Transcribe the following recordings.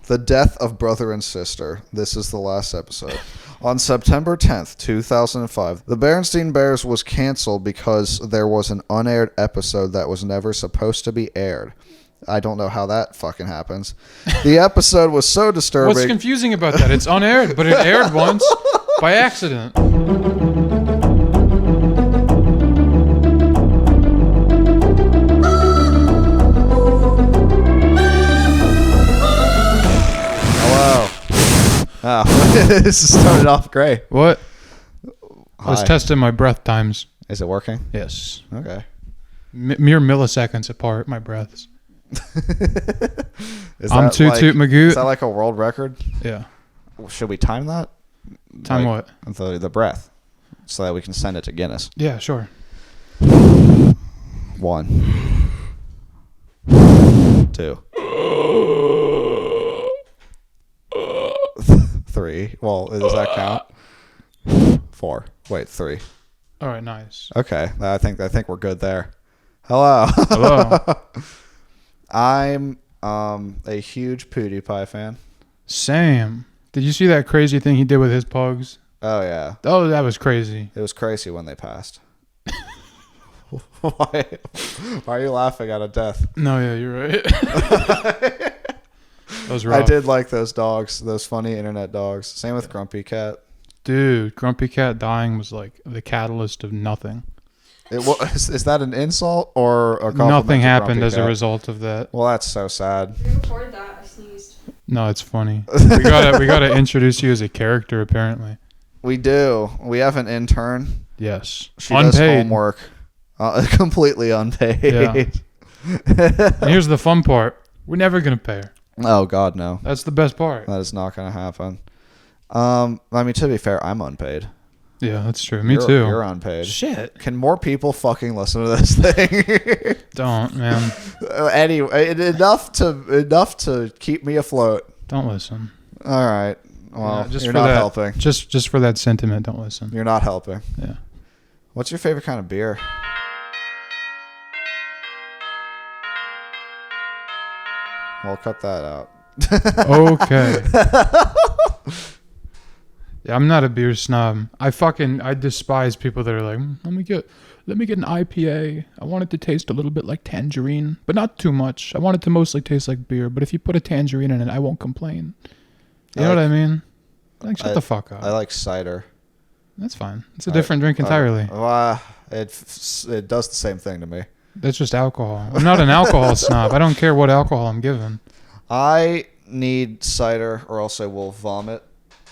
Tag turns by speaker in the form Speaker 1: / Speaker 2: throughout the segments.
Speaker 1: The death of brother and sister. This is the last episode. On September 10th, 2005, the Berenstain Bears was canceled because there was an unaired episode that was never supposed to be aired. I don't know how that fucking happens. The episode was so disturbing.
Speaker 2: What's confusing about that? It's unaired, but it aired once by accident.
Speaker 1: Oh, this started off great.
Speaker 2: What? I was
Speaker 1: Hi.
Speaker 2: testing my breath times.
Speaker 1: Is it working?
Speaker 2: Yes.
Speaker 1: Okay.
Speaker 2: Mere milliseconds apart, my breaths.
Speaker 1: Is
Speaker 2: I'm
Speaker 1: that
Speaker 2: toot toot Magoo.
Speaker 1: Is that like a world record?
Speaker 2: Yeah.
Speaker 1: Should we time that?
Speaker 2: Time
Speaker 1: Like,
Speaker 2: what?
Speaker 1: The breath, so that we can send it to Guinness.
Speaker 2: Yeah, sure.
Speaker 1: 1, 2, 3. Well, does that count? 4. Wait, 3.
Speaker 2: All right, nice.
Speaker 1: Okay, I think we're good there. Hello.
Speaker 2: Hello.
Speaker 1: I'm a huge PewDiePie fan.
Speaker 2: Sam, did you see that crazy thing he did with his pugs?
Speaker 1: Oh yeah,
Speaker 2: Oh, that was crazy.
Speaker 1: it was crazy when they passed. Why are you laughing out of death?
Speaker 2: No, yeah, you're right. That was rough.
Speaker 1: I did like those dogs, those funny internet dogs. Same with Grumpy Cat.
Speaker 2: Dude, Grumpy Cat dying was like the catalyst of nothing.
Speaker 1: Is that an insult or a compliment?
Speaker 2: Nothing
Speaker 1: to
Speaker 2: happened
Speaker 1: Grumpy
Speaker 2: as a
Speaker 1: Cat?
Speaker 2: result of that.
Speaker 1: Well, that's so sad.
Speaker 3: We recorded that. I sneezed.
Speaker 2: No, it's funny. We gotta introduce you as a character, apparently.
Speaker 1: We do. We have an intern.
Speaker 2: Yes.
Speaker 1: She does
Speaker 2: Unpaid.
Speaker 1: homework, completely unpaid.
Speaker 2: Yeah. And here's the fun part. We're never gonna pay her.
Speaker 1: Oh God, no.
Speaker 2: That's the best part.
Speaker 1: That is not going to happen. I mean, to be fair, I'm unpaid.
Speaker 2: Yeah, that's true. Me
Speaker 1: You're-
Speaker 2: too.
Speaker 1: You're unpaid.
Speaker 2: Shit.
Speaker 1: Can more people fucking listen to this thing?
Speaker 2: Don't, man.
Speaker 1: Anyway, enough to keep me afloat.
Speaker 2: Don't listen.
Speaker 1: All right. Well,
Speaker 2: Yeah, just
Speaker 1: you're
Speaker 2: for
Speaker 1: not
Speaker 2: that-
Speaker 1: helping.
Speaker 2: Just for that sentiment, don't listen.
Speaker 1: You're not helping.
Speaker 2: Yeah.
Speaker 1: What's your favorite kind of beer? We'll cut that out.
Speaker 2: Okay. Yeah, I'm not a beer snob. I despise people that are like, let me get an IPA. I want it to taste a little bit like tangerine, but not too much. I want it to mostly taste like beer, but if you put a tangerine in it, I won't complain. You know what I mean? Like, shut the fuck up.
Speaker 1: I like cider.
Speaker 2: That's fine. It's a different drink entirely.
Speaker 1: It does the same thing to me.
Speaker 2: That's just alcohol. I'm not an alcohol snob. I don't care what alcohol I'm given.
Speaker 1: I need cider or else I will vomit.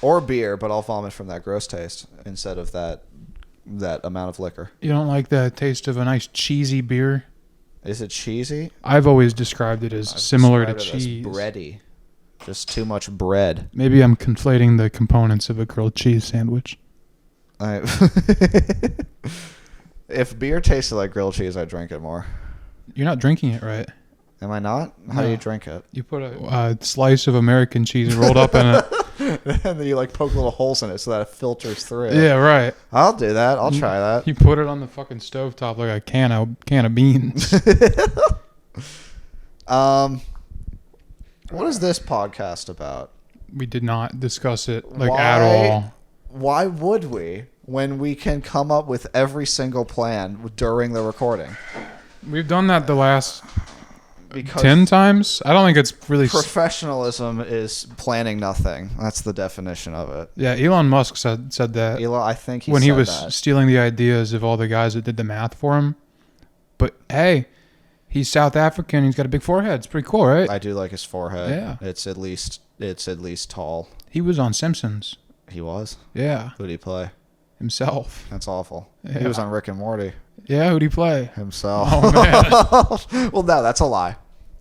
Speaker 1: Or beer, but I'll vomit from that gross taste instead of that amount of liquor.
Speaker 2: You don't like the taste of a nice cheesy beer?
Speaker 1: Is it cheesy?
Speaker 2: I've always described it as similar to
Speaker 1: Described it as
Speaker 2: cheese.
Speaker 1: bready. Just too much bread.
Speaker 2: Maybe I'm conflating the components of a grilled cheese sandwich.
Speaker 1: If beer tasted like grilled cheese, I'd drink it more.
Speaker 2: You're not drinking it right.
Speaker 1: Am I not? How do
Speaker 2: No.
Speaker 1: you drink it?
Speaker 2: You put a slice of American cheese rolled up in it.
Speaker 1: And then you like poke little holes in it so that it filters through.
Speaker 2: Yeah, right.
Speaker 1: I'll do that. I'll try that.
Speaker 2: You put it on the fucking stovetop like a can of beans.
Speaker 1: What is this podcast about?
Speaker 2: We did not discuss it at
Speaker 1: Why?
Speaker 2: all.
Speaker 1: Why would we when we can come up with every single plan during the recording?
Speaker 2: We've done that the last
Speaker 1: Because
Speaker 2: 10 times. I don't think it's really.
Speaker 1: professionalism is planning nothing. That's the definition of it.
Speaker 2: Yeah, Elon Musk said that
Speaker 1: Elon, I think
Speaker 2: when he
Speaker 1: said
Speaker 2: was
Speaker 1: that.
Speaker 2: stealing the ideas of all the guys that did the math for him. But hey, he's South African. He's got a big forehead. It's pretty cool, right?
Speaker 1: I do like his forehead.
Speaker 2: Yeah.
Speaker 1: It's at least tall.
Speaker 2: He was on Simpsons.
Speaker 1: He was.
Speaker 2: Yeah,
Speaker 1: Who'd he play?
Speaker 2: himself.
Speaker 1: That's awful.
Speaker 2: Yeah.
Speaker 1: He was on Rick and Morty
Speaker 2: Yeah, who'd he play?
Speaker 1: himself.
Speaker 2: Oh, man.
Speaker 1: Well, no, that's a lie.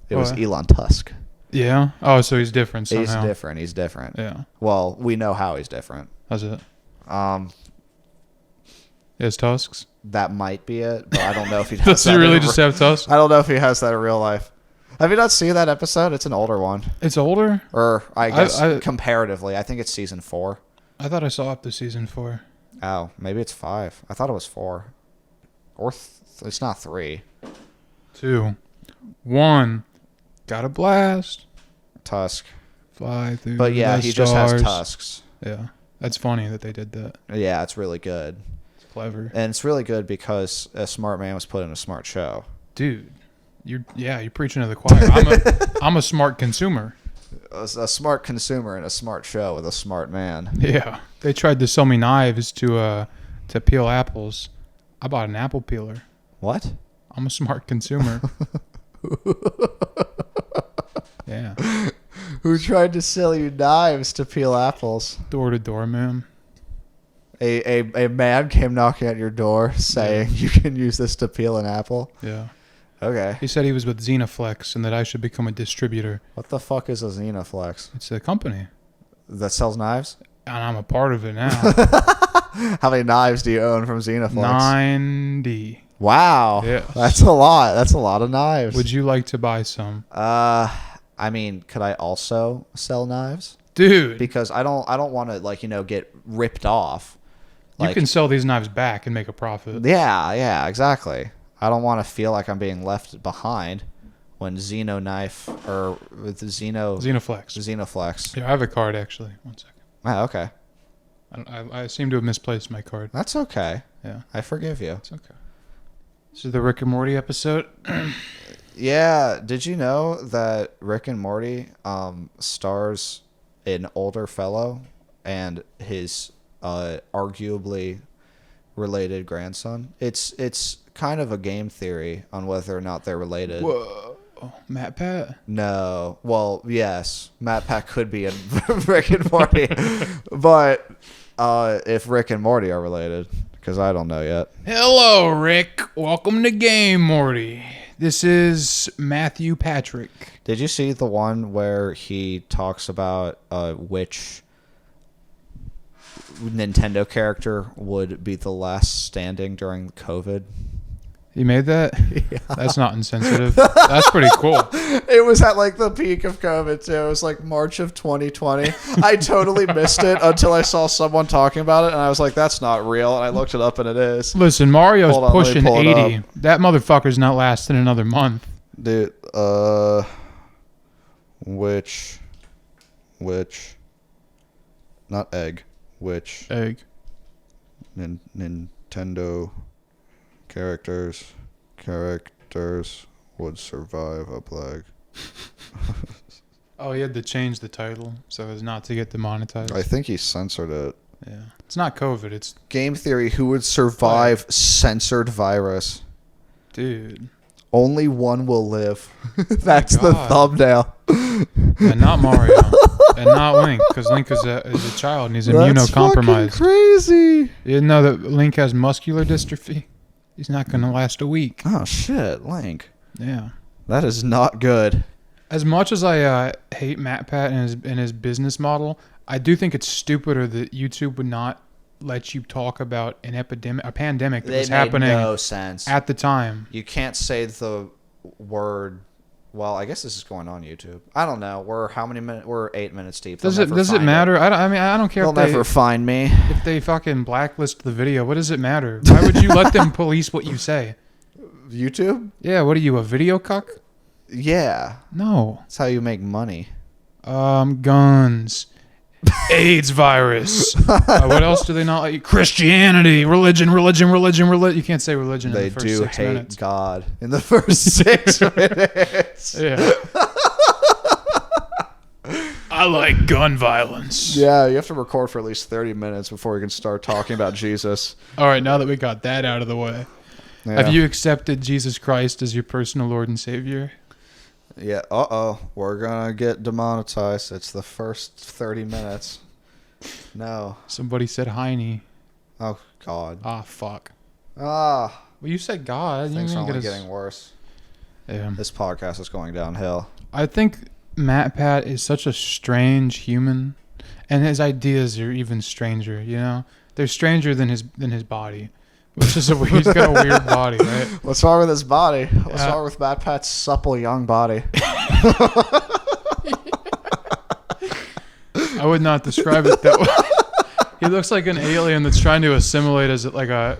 Speaker 1: It was
Speaker 2: What?
Speaker 1: Elon Tusk.
Speaker 2: Yeah. Oh, so he's different somehow.
Speaker 1: He's different.
Speaker 2: Yeah.
Speaker 1: Well, we know how he's different.
Speaker 2: How's it? He has tusks.
Speaker 1: That might be it, but I don't know if he has
Speaker 2: Does he
Speaker 1: that
Speaker 2: really
Speaker 1: in
Speaker 2: just have tusks?
Speaker 1: I don't know if he has that in real life. Have you not seen that episode? It's an older one.
Speaker 2: It's older?
Speaker 1: Or, I guess,
Speaker 2: I-
Speaker 1: comparatively. I think it's season 4.
Speaker 2: I thought I saw up to season 4.
Speaker 1: Oh, maybe it's 5. I thought it was 4. Or it's not 3.
Speaker 2: 2. 1. Got a blast.
Speaker 1: Tusk.
Speaker 2: Fly through
Speaker 1: But yeah,
Speaker 2: the
Speaker 1: he
Speaker 2: stars.
Speaker 1: just has tusks.
Speaker 2: Yeah, that's funny that they did that.
Speaker 1: Yeah, it's really good.
Speaker 2: It's clever.
Speaker 1: And it's really good because a smart man was put in a smart show.
Speaker 2: Dude, you're preaching to the choir. I'm a smart consumer.
Speaker 1: A smart consumer in a smart show with a smart man.
Speaker 2: Yeah, they tried to sell me knives to peel apples. I bought an apple peeler.
Speaker 1: What?
Speaker 2: I'm a smart consumer. Yeah.
Speaker 1: Who tried to sell you knives to peel apples?
Speaker 2: Door to door, man.
Speaker 1: A man came knocking at your door saying you can use this to peel an apple?
Speaker 2: Yeah.
Speaker 1: Okay.
Speaker 2: He said he was with Xenoflex and that I should become a distributor.
Speaker 1: What the fuck is a Xenoflex?
Speaker 2: It's a company.
Speaker 1: That sells knives?
Speaker 2: And I'm a part of it now.
Speaker 1: How many knives do you own from Xenoflex?
Speaker 2: 90.
Speaker 1: Wow.
Speaker 2: Yes.
Speaker 1: That's a lot. That's a lot of knives.
Speaker 2: Would you like to buy some?
Speaker 1: I mean, could I also sell knives?
Speaker 2: Dude.
Speaker 1: Because I don't want to get ripped off.
Speaker 2: You can sell these knives back and make a profit.
Speaker 1: Yeah, exactly. I don't want to feel like I'm being left behind when Xenoflex.
Speaker 2: Yeah, I have a card actually. 1 second.
Speaker 1: Oh, okay.
Speaker 2: I seem to have misplaced my card.
Speaker 1: That's okay.
Speaker 2: Yeah.
Speaker 1: I forgive you.
Speaker 2: It's okay. This is the Rick and Morty episode.
Speaker 1: Yeah. Did you know that Rick and Morty stars an older fellow and his arguably related grandson? It's kind of a game theory on whether or not they're related.
Speaker 2: Whoa. Matt Pat?
Speaker 1: No. Well, yes. Matt Pat could be in Rick and Morty. But if Rick and Morty are related, because I don't know yet.
Speaker 2: Hello, Rick. Welcome to Game Morty. This is Matthew Patrick.
Speaker 1: Did you see the one where he talks about which Nintendo character would be the last standing during COVID?
Speaker 2: You made that?
Speaker 1: Yeah.
Speaker 2: That's not insensitive. That's pretty cool.
Speaker 1: It was at the peak of COVID too. It was March of 2020. I totally missed it until I saw someone talking about it, and I was like, "That's not real." And I looked it up, and it is.
Speaker 2: Listen, Mario's
Speaker 1: Hold on, let me
Speaker 2: pushing
Speaker 1: pull it
Speaker 2: 80.
Speaker 1: up.
Speaker 2: That motherfucker's not lasting another month.
Speaker 1: Dude, which, not egg, which
Speaker 2: Egg.
Speaker 1: Nintendo characters would survive a plague.
Speaker 2: Oh, he had to change the title so as not to get demonetized.
Speaker 1: I think he censored it.
Speaker 2: Yeah. It's not COVID. It's...
Speaker 1: Game theory, who would survive censored virus?
Speaker 2: Dude.
Speaker 1: Only one will live. That's the
Speaker 2: God.
Speaker 1: thumbnail.
Speaker 2: And not Mario. And not Link, because Link is a child and he's
Speaker 1: That's
Speaker 2: immunocompromised.
Speaker 1: fucking crazy.
Speaker 2: You didn't know that Link has muscular dystrophy? He's not going to last a week.
Speaker 1: Oh, shit, Link.
Speaker 2: Yeah.
Speaker 1: That is not good.
Speaker 2: As much as I hate Matt Pat and his business model, I do think it's stupider that YouTube would not let you talk about a pandemic that was happening
Speaker 1: no sense
Speaker 2: at the time.
Speaker 1: You can't say the word. Well, I guess this is going on YouTube. I don't know. We're how many minutes? We're 8 minutes deep.
Speaker 2: Does it matter? I don't care.
Speaker 1: They'll never find me.
Speaker 2: If they fucking blacklist the video, what does it matter? Why would you let them police what you say?
Speaker 1: YouTube?
Speaker 2: Yeah. What are you, a video cuck?
Speaker 1: Yeah.
Speaker 2: No.
Speaker 1: That's how you make money.
Speaker 2: Guns. AIDS virus. What else do they not let you? Christianity, religion. You can't say religion in the first 6 minutes.
Speaker 1: They do hate God in the first 6 minutes.
Speaker 2: Yeah. I like gun violence.
Speaker 1: Yeah, you have to record for at least 30 minutes before we can start talking about Jesus.
Speaker 2: All right, now that we got that out of the way,
Speaker 1: Yeah.
Speaker 2: have you accepted Jesus Christ as your personal Lord and Savior?
Speaker 1: Yeah, we're gonna get demonetized. It's the first 30 minutes. No.
Speaker 2: Somebody said Heine.
Speaker 1: Oh, God.
Speaker 2: Ah, fuck.
Speaker 1: Well,
Speaker 2: Well, you said God.
Speaker 1: things
Speaker 2: You
Speaker 1: are
Speaker 2: didn't
Speaker 1: only
Speaker 2: get us-
Speaker 1: getting worse.
Speaker 2: Yeah.
Speaker 1: This podcast is going downhill.
Speaker 2: I think Matt Pat is such a strange human, and his ideas are even stranger. You know, they're stranger than his body, which is he's got a weird body, right?
Speaker 1: What's wrong with his body? What's wrong with Matt Pat's supple young body?
Speaker 2: I would not describe it that way. He looks like an alien that's trying to assimilate as like a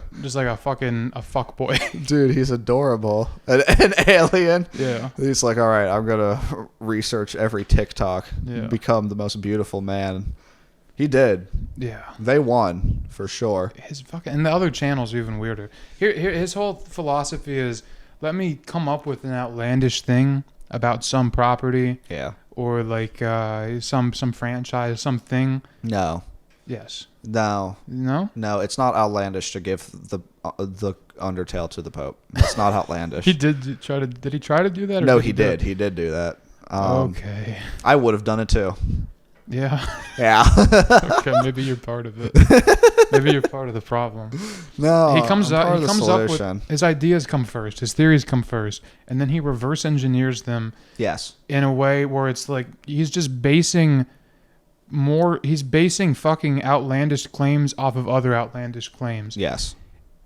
Speaker 2: fuck boy.
Speaker 1: Dude, he's adorable. An alien.
Speaker 2: Yeah.
Speaker 1: He's like, all right, I'm gonna research every TikTok, become the most beautiful man. He did.
Speaker 2: Yeah.
Speaker 1: They won for sure.
Speaker 2: And the other channels are even weirder. Here, his whole philosophy is, let me come up with an outlandish thing about some property.
Speaker 1: Yeah.
Speaker 2: Or like some franchise, something.
Speaker 1: No.
Speaker 2: Yes.
Speaker 1: No.
Speaker 2: No?
Speaker 1: No, it's not outlandish to give the Undertale to the Pope. It's not outlandish.
Speaker 2: Did he try to do that? Or
Speaker 1: No, he did. He did do that.
Speaker 2: Okay.
Speaker 1: I would have done it too.
Speaker 2: Yeah.
Speaker 1: Yeah.
Speaker 2: Okay, maybe you're part of it. Maybe you're part of the problem.
Speaker 1: No,
Speaker 2: he comes up
Speaker 1: with
Speaker 2: with his ideas come first, his theories come first, and then he reverse engineers them.
Speaker 1: Yes.
Speaker 2: In a way where it's like he's basing fucking outlandish claims off of other outlandish claims.
Speaker 1: Yes.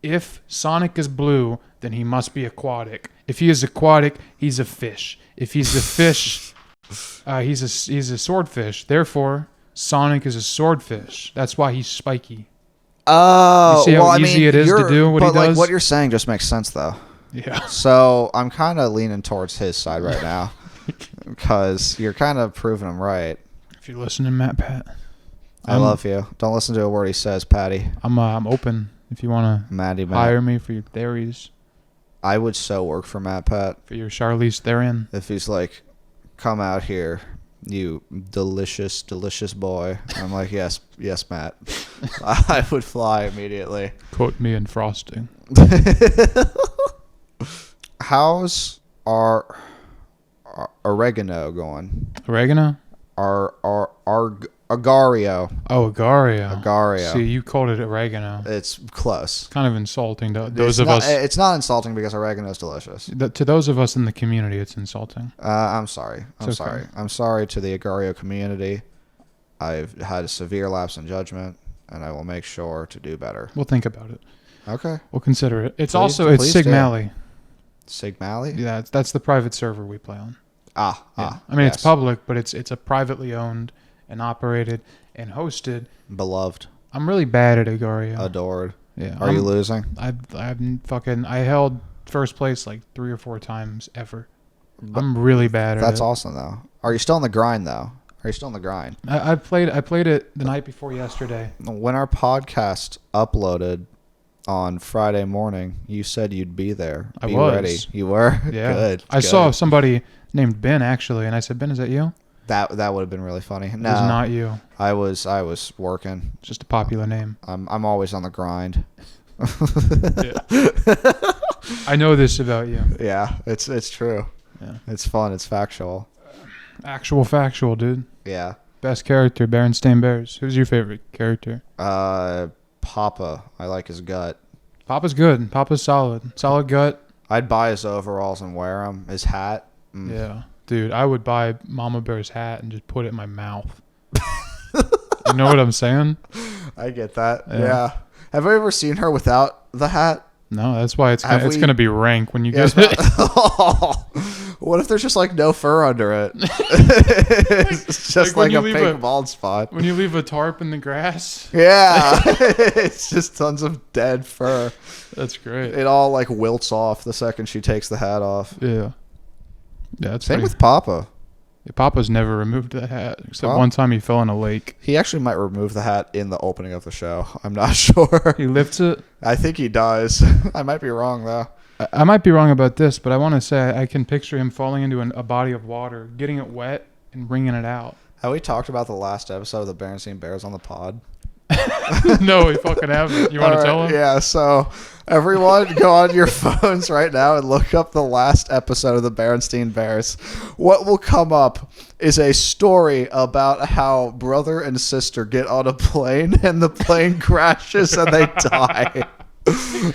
Speaker 2: If Sonic is blue, then he must be aquatic. If he is aquatic, he's a fish. If he's a fish, he's a swordfish. Therefore, Sonic is a swordfish. That's why he's spiky.
Speaker 1: Oh,
Speaker 2: you see how easy it is to do what he does?
Speaker 1: Like, what you're saying just makes sense, though.
Speaker 2: Yeah.
Speaker 1: So I'm kind of leaning towards his side right now because you're kind of proving him right.
Speaker 2: If you're listening, Matt Pat,
Speaker 1: I love you. Don't listen to a word he says, Patty.
Speaker 2: I'm open if you want to hire me for your theories.
Speaker 1: I would so work for Matt Pat.
Speaker 2: For your Charlize Theron.
Speaker 1: If he's like, come out here, you delicious, delicious boy. I'm like, yes, Matt. I would fly immediately.
Speaker 2: Coat me in frosting.
Speaker 1: How's our oregano going?
Speaker 2: Oregano?
Speaker 1: Our Agario.
Speaker 2: Oh, Agario.
Speaker 1: Agario.
Speaker 2: See, you called it oregano.
Speaker 1: It's close.
Speaker 2: Kind of insulting to those of us.
Speaker 1: It's not insulting because oregano is delicious.
Speaker 2: To those of us in the community, it's insulting.
Speaker 1: I'm sorry. I'm
Speaker 2: okay.
Speaker 1: sorry. I'm sorry to the Agario community. I've had a severe lapse in judgment, and I will make sure to do better.
Speaker 2: We'll think about it.
Speaker 1: Okay.
Speaker 2: We'll consider it. It's
Speaker 1: Please
Speaker 2: it's
Speaker 1: do.
Speaker 2: Sigmally.
Speaker 1: Sigmally?
Speaker 2: Yeah, that's the private server we play on.
Speaker 1: I
Speaker 2: mean, yes. It's public, but it's a privately owned and operated and hosted.
Speaker 1: Beloved.
Speaker 2: I'm really bad at Agario.
Speaker 1: Adored.
Speaker 2: Yeah.
Speaker 1: Are you losing?
Speaker 2: I held first place like 3 or 4 times ever. I'm really bad at it.
Speaker 1: That's awesome though. Are you still on the grind though?
Speaker 2: I played it the night before yesterday.
Speaker 1: When our podcast uploaded on Friday morning, you said you'd be there.
Speaker 2: I was
Speaker 1: ready. You were?
Speaker 2: Yeah.
Speaker 1: Good.
Speaker 2: I saw somebody named Ben actually, and I said, Ben, is that you?
Speaker 1: That would have been really funny. No,
Speaker 2: it was not you.
Speaker 1: I was working.
Speaker 2: It's just a popular name.
Speaker 1: I'm always on the grind.
Speaker 2: I know this about you.
Speaker 1: Yeah, it's true.
Speaker 2: Yeah.
Speaker 1: It's fun. It's factual.
Speaker 2: Actual factual, dude.
Speaker 1: Yeah.
Speaker 2: Best character, Berenstain Bears. Who's your favorite character?
Speaker 1: Papa. I like his gut.
Speaker 2: Papa's good. Papa's solid. Solid gut.
Speaker 1: I'd buy his overalls and wear them. His hat.
Speaker 2: Yeah. Dude, I would buy Mama Bear's hat and just put it in my mouth. You know what I'm saying?
Speaker 1: I get that. Yeah. Have I ever seen her without the hat?
Speaker 2: No, that's why it's going to be rank when you get it.
Speaker 1: What if there's just like no fur under it? It's just like a pink bald spot.
Speaker 2: When you leave a tarp in the grass?
Speaker 1: Yeah. It's just tons of dead fur.
Speaker 2: That's great.
Speaker 1: It all like wilts off the second she takes the hat off.
Speaker 2: Yeah. Yeah, that's
Speaker 1: Same with Papa.
Speaker 2: Yeah, Papa's never removed that hat, except one time he fell in a lake.
Speaker 1: He actually might remove the hat in the opening of the show. I'm not sure.
Speaker 2: He lifts it?
Speaker 1: I think he does. I might be wrong, though.
Speaker 2: I might be wrong about this, but I want to say I can picture him falling into a body of water, getting it wet, and bringing it out.
Speaker 1: Have we talked about the last episode of the Berenstain Bears on the pod?
Speaker 2: No, we fucking haven't. You want to tell him?
Speaker 1: Yeah, so everyone go on your phones right now and look up the last episode of the Berenstain Bears. What will come up is a story about how brother and sister get on a plane and the plane crashes and they die.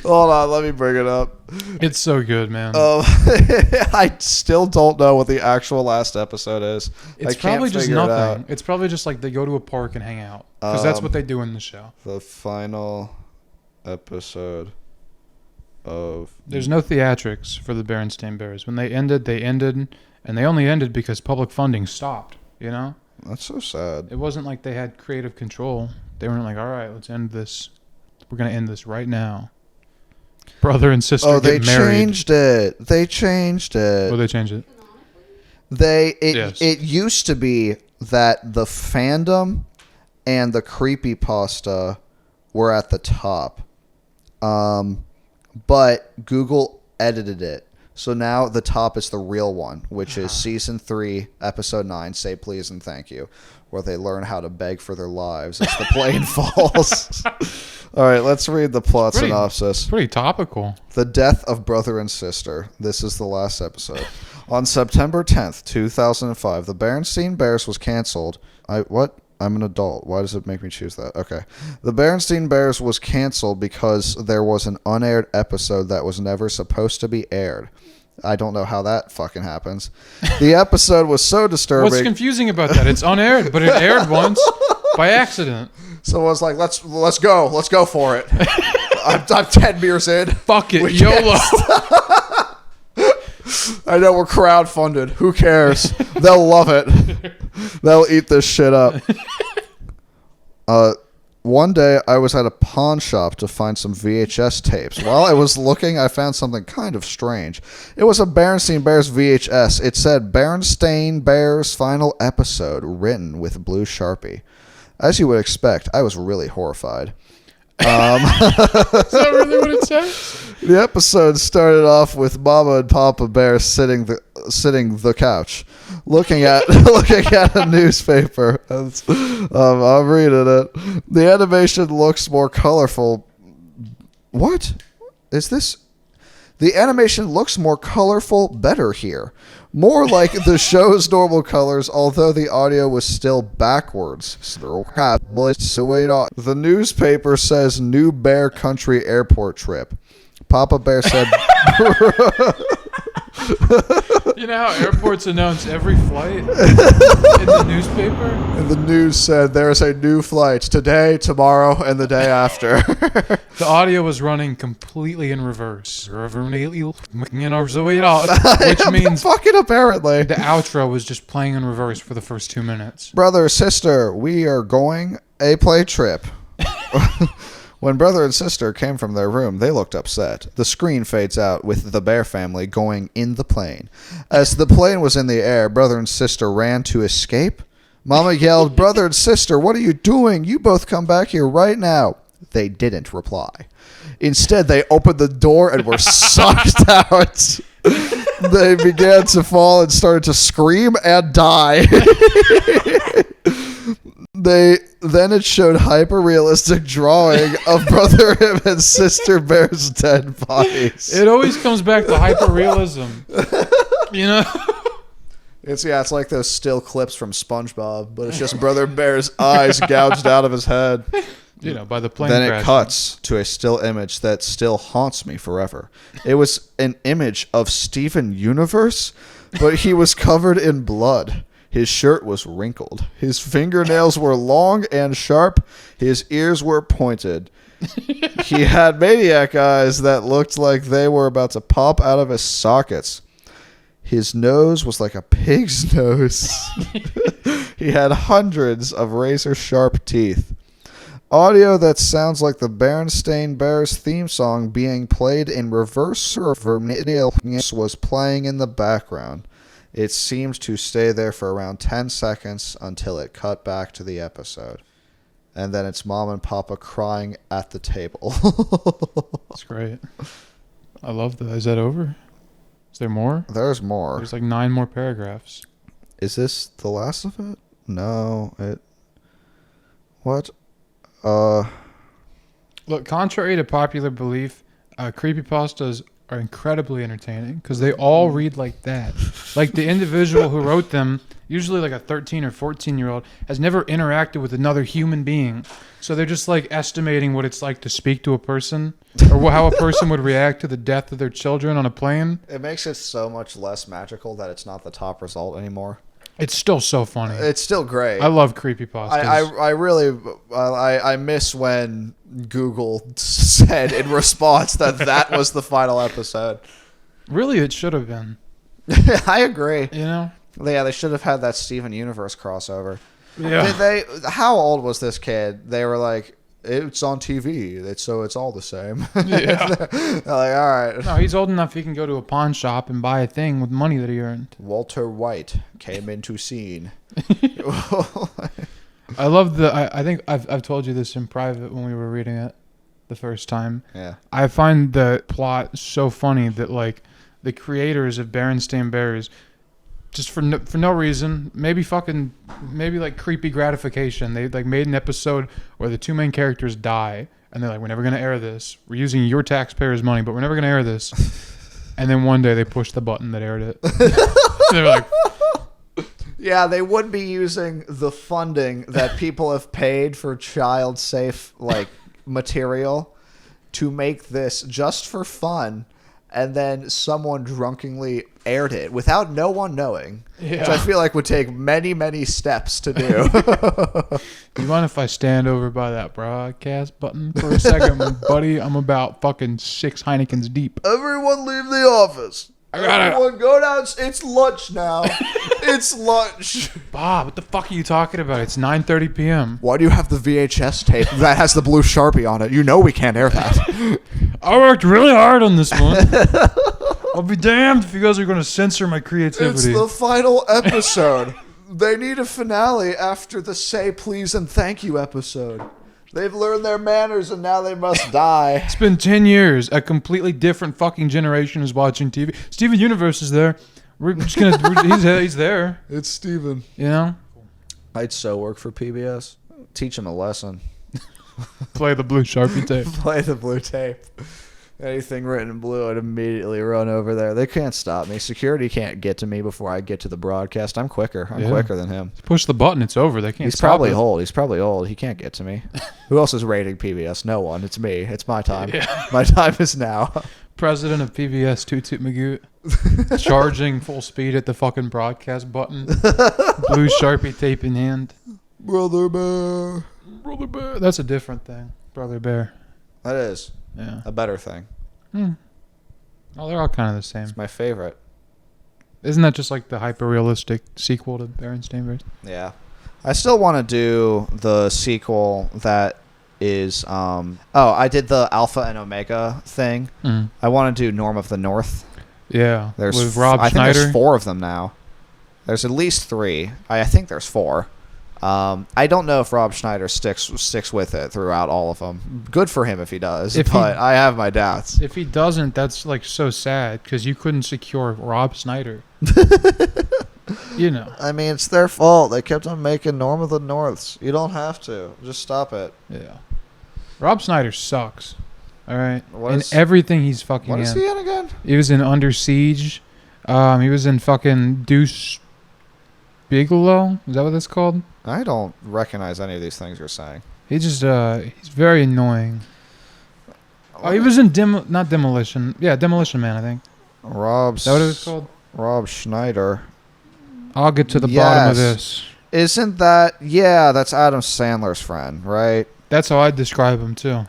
Speaker 1: Hold on, let me bring it up.
Speaker 2: It's so good, man.
Speaker 1: I still don't know what the actual last episode is.
Speaker 2: It's probably just nothing. It's probably just like they go to a park and hang out. Because that's what they do in the show.
Speaker 1: The final episode of...
Speaker 2: There's no theatrics for the Berenstain Bears. When they ended, and they only ended because public funding stopped, you know?
Speaker 1: That's so sad.
Speaker 2: It wasn't like they had creative control. They weren't like, all right, let's end this. We're going to end this right now. Brother and sister get married.
Speaker 1: Oh, they changed it. They changed it.
Speaker 2: Oh, they changed it.
Speaker 1: It used to be that the fandom and the creepypasta were at the top. But Google edited it. So now the top is the real one, which is season 3, episode 9, Say Please and Thank You, where they learn how to beg for their lives as the plane falls. All right, let's read the plot synopsis.
Speaker 2: Pretty topical.
Speaker 1: The death of brother and sister. This is the last episode. On September 10th, 2005, the Berenstain Bears was canceled. I'm an adult. Why does it make me choose that? Okay. The Berenstain Bears was canceled because there was an unaired episode that was never supposed to be aired. I don't know how that fucking happens. The episode was so disturbing.
Speaker 2: What's confusing about that? It's unaired, but it aired once by accident.
Speaker 1: So I was like, let's go. Let's go for it. I'm 10 beers in.
Speaker 2: Fuck it. YOLO.
Speaker 1: I know we're crowdfunded. Who cares? They'll love it. They'll eat this shit up. One day, I was at a pawn shop to find some VHS tapes. While I was looking, I found something kind of strange. It was a Berenstain Bears VHS. It said, Berenstain Bears final episode, written with blue Sharpie. As you would expect, I was really horrified.
Speaker 2: Is that really what it says?
Speaker 1: The episode started off with Mama and Papa Bear sitting the couch, looking at a newspaper. I'm reading it. The animation looks more colorful. What is this? The animation looks more colorful, better here. More like the show's normal colors, although the audio was still backwards. The newspaper says New Bear Country Airport trip. Papa Bear said...
Speaker 2: You know how airports announce every flight in the newspaper?
Speaker 1: And the news said there is a new flight today, tomorrow, and the day after.
Speaker 2: The audio was running completely in reverse. Which means
Speaker 1: fucking apparently.
Speaker 2: The outro was just playing in reverse for the first 2 minutes.
Speaker 1: Brother, sister, we are going a play trip. When brother and sister came from their room, they looked upset. The screen fades out with the Bear family going in the plane. As the plane was in the air, brother and sister ran to escape. Mama yelled, Brother and sister, what are you doing? You both come back here right now. They didn't reply. Instead, they opened the door and were sucked out. They began to fall and started to scream and die. Then it showed hyper-realistic drawing of brother and sister Bear's dead bodies.
Speaker 2: It always comes back to hyper-realism. You know?
Speaker 1: It's like those still clips from SpongeBob, but it's just brother Bear's eyes gouged out of his head.
Speaker 2: You know, by the plane
Speaker 1: Then
Speaker 2: crashing.
Speaker 1: It cuts to a still image that still haunts me forever. It was an image of Steven Universe, but he was covered in blood. His shirt was wrinkled. His fingernails were long and sharp. His ears were pointed. He had maniac eyes that looked like they were about to pop out of his sockets. His nose was like a pig's nose. He had hundreds of razor-sharp teeth. Audio that sounds like the Berenstain Bears theme song being played in reverse was playing in the background. It seemed to stay there for around 10 seconds until it cut back to the episode. And then it's Mom and Papa crying at the table.
Speaker 2: That's great. I love that. Is that over? Is there more?
Speaker 1: There's more.
Speaker 2: There's like 9 more paragraphs.
Speaker 1: Is this the last of it? No. What?
Speaker 2: Look, contrary to popular belief, creepypastas are incredibly entertaining because they all read like that. Like the individual who wrote them, usually like a 13 or 14-year-old, has never interacted with another human being. So they're just like estimating what it's like to speak to a person or how a person would react to the death of their children on a plane.
Speaker 1: It makes it so much less magical that it's not the top result anymore.
Speaker 2: It's still so funny.
Speaker 1: It's still great.
Speaker 2: I love creepypastas.
Speaker 1: I really miss when Google said in response that was the final episode.
Speaker 2: Really, it should have been.
Speaker 1: I agree.
Speaker 2: You know?
Speaker 1: Yeah, they should have had that Steven Universe crossover.
Speaker 2: Yeah.
Speaker 1: Did they? How old was this kid? They were like, it's on TV, so it's all the same.
Speaker 2: Yeah.
Speaker 1: They're like, all right.
Speaker 2: No, he's old enough he can go to a pawn shop and buy a thing with money that he earned.
Speaker 1: Walter White came into scene.
Speaker 2: I love I think I've told you this in private when we were reading it the first time.
Speaker 1: Yeah.
Speaker 2: I find the plot so funny that like the creators of Berenstain Bears, just for no reason, maybe like creepy gratification, they like made an episode where the two main characters die, and they're like, we're never gonna air this. We're using your taxpayers' money, but we're never gonna air this. And then one day they pushed the button that aired it. They're like,
Speaker 1: yeah, they would be using the funding that people have paid for child-safe like material to make this just for fun, and then someone drunkenly aired it without no one knowing, which I feel like would take many, many steps to do.
Speaker 2: You mind if I stand over by that broadcast button for a second, buddy? I'm about fucking 6 Heinekens deep.
Speaker 1: Everyone leave the office. Everyone go down. It's lunch now. It's lunch.
Speaker 2: Bob, what the fuck are you talking about? It's 9:30 p.m.
Speaker 1: Why do you have the VHS tape that has the blue Sharpie on it? You know we can't air that.
Speaker 2: I worked really hard on this one. I'll be damned if you guys are going to censor my creativity.
Speaker 1: It's the final episode. They need a finale after the say please and thank you episode. They've learned their manners and now they must die.
Speaker 2: It's been 10 years. A completely different fucking generation is watching TV. Steven Universe is there. We're just going to... He's there.
Speaker 1: It's Steven.
Speaker 2: You know?
Speaker 1: I'd so work for PBS. Teach him a lesson.
Speaker 2: Play the blue Sharpie tape.
Speaker 1: Play the blue tape. Anything written in blue, I'd immediately run over there. They can't stop me. Security can't get to me before I get to the broadcast. I'm quicker. I'm quicker than him.
Speaker 2: Push the button, it's over. They can't
Speaker 1: He's
Speaker 2: stop
Speaker 1: probably
Speaker 2: it.
Speaker 1: old. He's probably old. He can't get to me. Who else is rating PBS? No one. It's me. It's my time.
Speaker 2: Yeah.
Speaker 1: My time is now.
Speaker 2: President of PBS, Toot Toot Magoo, charging full speed at the fucking broadcast button. Blue Sharpie tape in hand.
Speaker 1: Brother Bear.
Speaker 2: Brother Bear. That's a different thing. Brother Bear.
Speaker 1: That is
Speaker 2: Yeah.
Speaker 1: a better thing.
Speaker 2: Oh, they're all kind of the same.
Speaker 1: It's my favorite.
Speaker 2: Isn't that just like the hyper-realistic sequel to Berenstain Bears?
Speaker 1: Yeah. I still want to do the sequel that is... I did the Alpha and Omega thing. I want to do Norm of the North.
Speaker 2: Yeah.
Speaker 1: There's
Speaker 2: with Rob
Speaker 1: I
Speaker 2: Schneider.
Speaker 1: think there's 4 of them now. There's at least 3. I think there's 4. I don't know if Rob Schneider sticks with it throughout all of them. Good for him if he does, but I have my doubts.
Speaker 2: If he doesn't, that's like so sad because you couldn't secure Rob Schneider. You know.
Speaker 1: I mean, it's their fault. They kept on making Norm of the Norths. You don't have to. Just stop it.
Speaker 2: Yeah. Rob Schneider sucks. All right.
Speaker 1: What is-
Speaker 2: everything he's fucking
Speaker 1: What
Speaker 2: in.
Speaker 1: is he in again?
Speaker 2: He was in Under Siege. He was in fucking Deuce Bigelow. Is that what that's called?
Speaker 1: I don't recognize any of these things you're saying.
Speaker 2: He just he's very annoying. Oh, he was in not Demolition. Yeah, Demolition Man, I think.
Speaker 1: Is
Speaker 2: that what it was called?
Speaker 1: Rob Schneider.
Speaker 2: I'll get to the bottom of
Speaker 1: Yes.
Speaker 2: this.
Speaker 1: Isn't that... Yeah, that's Adam Sandler's friend, right?
Speaker 2: That's how I describe him too.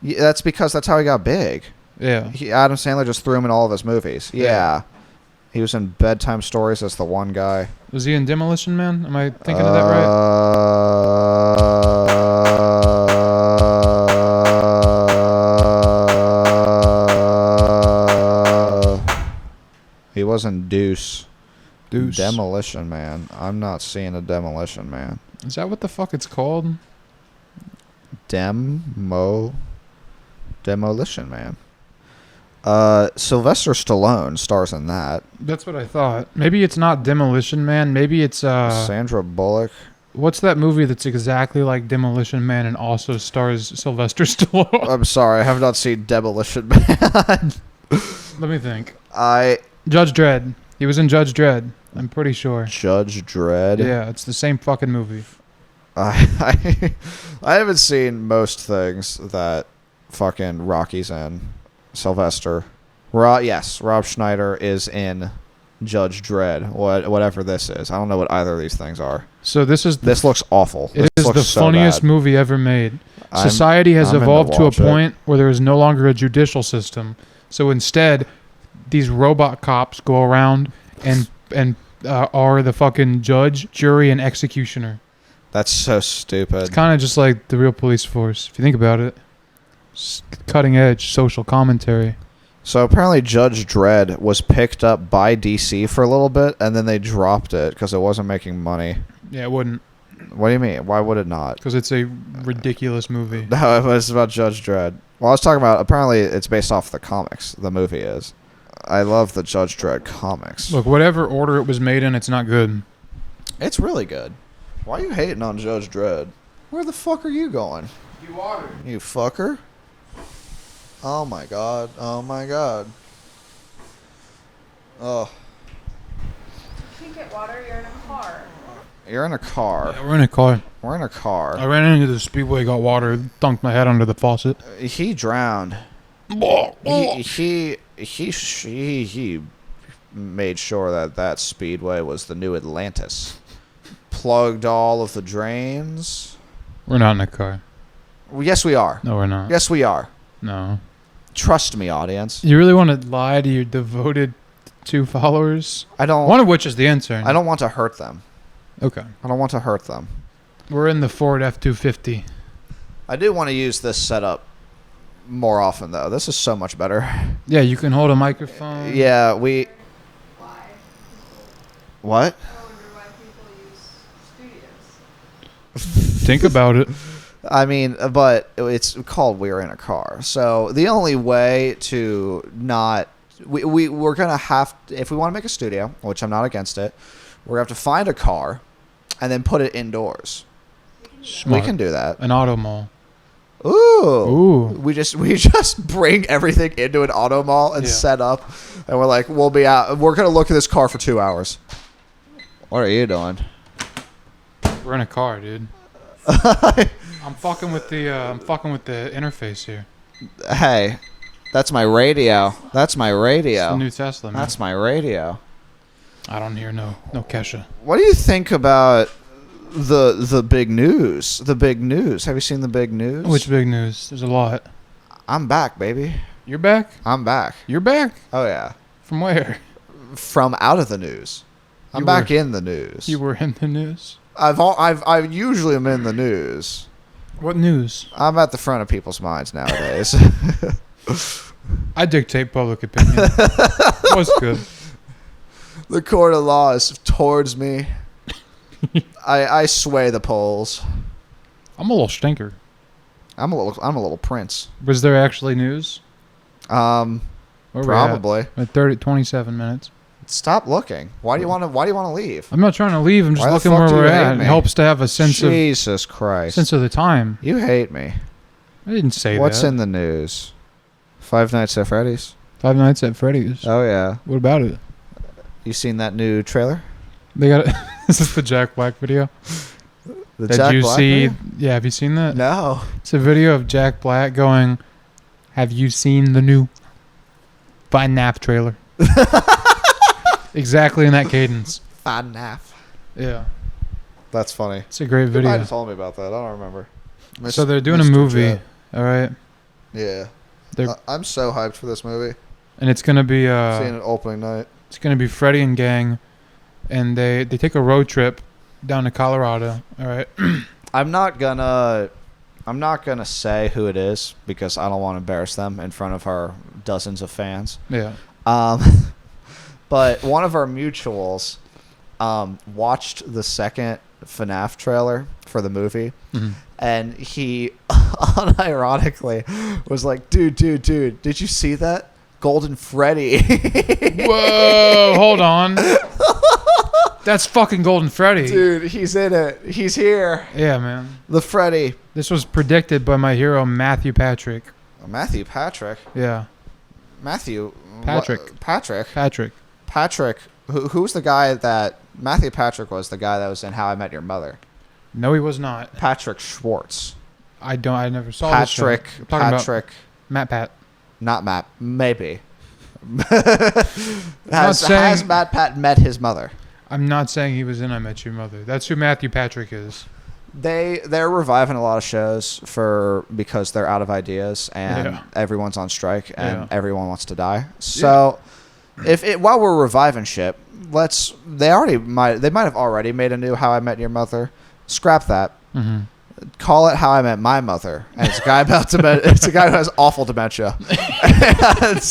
Speaker 1: Yeah, that's because that's how he got big.
Speaker 2: Yeah.
Speaker 1: Adam Sandler just threw him in all of his movies. Yeah. He was in Bedtime Stories as the one guy.
Speaker 2: Was he in Demolition Man? Am I thinking of that right?
Speaker 1: He wasn't Deuce.
Speaker 2: Deuce.
Speaker 1: Demolition Man. I'm not seeing a Demolition Man.
Speaker 2: Is that what the fuck it's called?
Speaker 1: Demolition Man. Sylvester Stallone stars in that.
Speaker 2: That's what I thought. Maybe it's not Demolition Man. Maybe it's
Speaker 1: Sandra Bullock.
Speaker 2: what's that movie that's exactly like Demolition Man and also stars Sylvester Stallone?
Speaker 1: I'm sorry, I have not seen Demolition Man.
Speaker 2: Let me think.
Speaker 1: Judge
Speaker 2: Judge Dredd. He was in Judge Dredd. I'm pretty sure.
Speaker 1: Dredd.
Speaker 2: Yeah, it's the same fucking movie.
Speaker 1: I haven't seen most things that fucking Rocky's in. Sylvester. Yes, Rob Schneider is in Judge Dredd. Whatever this is. I don't know what either of these things are.
Speaker 2: So this
Speaker 1: looks awful.
Speaker 2: It is the funniest movie ever made. Society has evolved to a point where there is no longer a judicial system. So instead, these robot cops go around and are the fucking judge, jury, and executioner.
Speaker 1: That's so stupid.
Speaker 2: It's kind of just like the real police force, if you think about it. Just cutting edge social commentary.
Speaker 1: So apparently Judge Dredd was picked up by DC for a little bit, and then they dropped it because it wasn't making money.
Speaker 2: Yeah, it wouldn't.
Speaker 1: What do you mean? Why would it not?
Speaker 2: Because it's a ridiculous movie.
Speaker 1: No, it was about Judge Dredd. Well, I was talking about, apparently it's based off the comics, the movie is. I love the Judge Dredd comics.
Speaker 2: Look, whatever order it was made in, it's not good.
Speaker 1: It's really good. Why are you hating on Judge Dredd? Where the fuck are you going?
Speaker 2: You water.
Speaker 1: You fucker. Oh my god. Oh my god. Oh.
Speaker 3: You can't get water, you're in a car.
Speaker 1: You're in a car.
Speaker 2: Yeah, we're in a car.
Speaker 1: We're in a car.
Speaker 2: I ran into the speedway, got water, dunked my head under the faucet.
Speaker 1: He drowned. He made sure that speedway was the new Atlantis. Plugged all of the drains.
Speaker 2: We're not in a car.
Speaker 1: Well, yes, we are.
Speaker 2: No, we're not.
Speaker 1: Yes, we are.
Speaker 2: No.
Speaker 1: Trust me, audience.
Speaker 2: You really want to lie to your devoted 2 followers?
Speaker 1: I don't.
Speaker 2: One of which is the intern.
Speaker 1: I don't want to hurt them.
Speaker 2: Okay.
Speaker 1: I don't want to hurt them.
Speaker 2: We're in the Ford F-250.
Speaker 1: I do want to use this setup more often, though. This is so much better.
Speaker 2: Yeah, you can hold a microphone.
Speaker 1: Yeah, we.
Speaker 3: Why?
Speaker 1: What?
Speaker 3: I wonder why people use studios.
Speaker 2: Think about it.
Speaker 1: I mean, but it's called We're in a Car. So the only way to not... We're going to have... If we want to make a studio, which I'm not against it, we're going to have to find a car and then put it indoors.
Speaker 2: Smart.
Speaker 1: We can do that.
Speaker 2: An auto mall.
Speaker 1: Ooh.
Speaker 2: Ooh.
Speaker 1: We just bring everything into an auto mall and set up, and we're like, we'll be out. We're gonna look at this car for 2 hours. What are you doing?
Speaker 2: We're in a car, dude. I'm fucking with the interface here.
Speaker 1: Hey, that's my radio. That's my
Speaker 2: It's the
Speaker 1: radio.
Speaker 2: new Tesla, man.
Speaker 1: That's my radio.
Speaker 2: I don't hear no Kesha.
Speaker 1: What do you think about the big news? The big news. Have you seen the big news?
Speaker 2: Which big news? There's a lot.
Speaker 1: I'm back, baby.
Speaker 2: You're back?
Speaker 1: I'm back.
Speaker 2: You're back?
Speaker 1: Oh yeah.
Speaker 2: From where?
Speaker 1: From out of the news. I'm
Speaker 2: You
Speaker 1: back
Speaker 2: were-
Speaker 1: in the news.
Speaker 2: You were in the news?
Speaker 1: I usually am in the news.
Speaker 2: What news?
Speaker 1: I'm at the front of people's minds nowadays.
Speaker 2: I dictate public opinion. What's good?
Speaker 1: The court of law is towards me. I sway the polls.
Speaker 2: I'm a little stinker.
Speaker 1: I'm a little prince.
Speaker 2: Was there actually news? Where we at?
Speaker 1: Probably.
Speaker 2: At 27 minutes.
Speaker 1: Stop looking. Why do you want to leave?
Speaker 2: I'm not trying to leave. I'm just
Speaker 1: Why the
Speaker 2: looking
Speaker 1: fuck
Speaker 2: where
Speaker 1: do you
Speaker 2: we're
Speaker 1: hate
Speaker 2: at. It
Speaker 1: me?
Speaker 2: helps to have a sense
Speaker 1: Jesus Christ.
Speaker 2: of the time.
Speaker 1: You hate me.
Speaker 2: I didn't say
Speaker 1: What's
Speaker 2: that.
Speaker 1: in the news? Five Nights at Freddy's.
Speaker 2: Five Nights at Freddy's.
Speaker 1: Oh yeah.
Speaker 2: What about it?
Speaker 1: You seen that new trailer?
Speaker 2: They got it. Is this the Jack Black video?
Speaker 1: The
Speaker 2: Did
Speaker 1: Jack
Speaker 2: you
Speaker 1: Black
Speaker 2: see?
Speaker 1: video?
Speaker 2: Yeah, have you seen that?
Speaker 1: No.
Speaker 2: It's a video of Jack Black going, "Have you seen the new Fine Nap trailer?" Exactly in that cadence.
Speaker 1: FNAF.
Speaker 2: Yeah,
Speaker 1: That's funny.
Speaker 2: it's a great
Speaker 1: You might
Speaker 2: video.
Speaker 1: have told me about that. I don't remember.
Speaker 2: So they're doing a
Speaker 1: Mr.
Speaker 2: movie,
Speaker 1: Jet.
Speaker 2: all right,
Speaker 1: Yeah.
Speaker 2: They're-
Speaker 1: I'm so hyped for this movie.
Speaker 2: and it's gonna be
Speaker 1: Seeing it opening night.
Speaker 2: it's gonna be Freddy and gang, and they take a road trip down to Colorado. All right,
Speaker 1: I'm not gonna say who it is because I don't want to embarrass them in front of our dozens of fans.
Speaker 2: yeah.
Speaker 1: But one of our mutuals watched the second FNAF trailer for the movie,
Speaker 2: Mhm.
Speaker 1: and he unironically was like, dude, did you see that? Golden Freddy.
Speaker 2: Whoa, hold on. That's fucking Golden Freddy.
Speaker 1: Dude, he's in it. He's here.
Speaker 2: Yeah, man.
Speaker 1: The Freddy.
Speaker 2: This was predicted by my hero Matthew Patrick.
Speaker 1: Matthew Patrick.
Speaker 2: Yeah,
Speaker 1: Matthew.
Speaker 2: Patrick.
Speaker 1: Patrick. Who's the guy that... Matthew Patrick was the guy that was in How I Met Your Mother.
Speaker 2: No, he was not.
Speaker 1: Patrick Schwartz.
Speaker 2: I never saw this show.
Speaker 1: Patrick.
Speaker 2: I'm talking about
Speaker 1: Patrick.
Speaker 2: Matt Pat.
Speaker 1: Not Matt. Maybe.
Speaker 2: not saying-
Speaker 1: Has Matt Pat met his mother?
Speaker 2: I'm not saying he was in I Met Your Mother. That's who Matthew Patrick is.
Speaker 1: They're reviving a lot of shows because they're out of ideas and
Speaker 2: Yeah.
Speaker 1: everyone's on strike and
Speaker 2: Yeah.
Speaker 1: everyone wants to die. So while we're reviving shit, They might have already made a new How I Met Your Mother. Scrap that.
Speaker 2: Mm-hmm.
Speaker 1: Call it How I Met My Mother, and it's a guy it's a guy who has awful dementia. And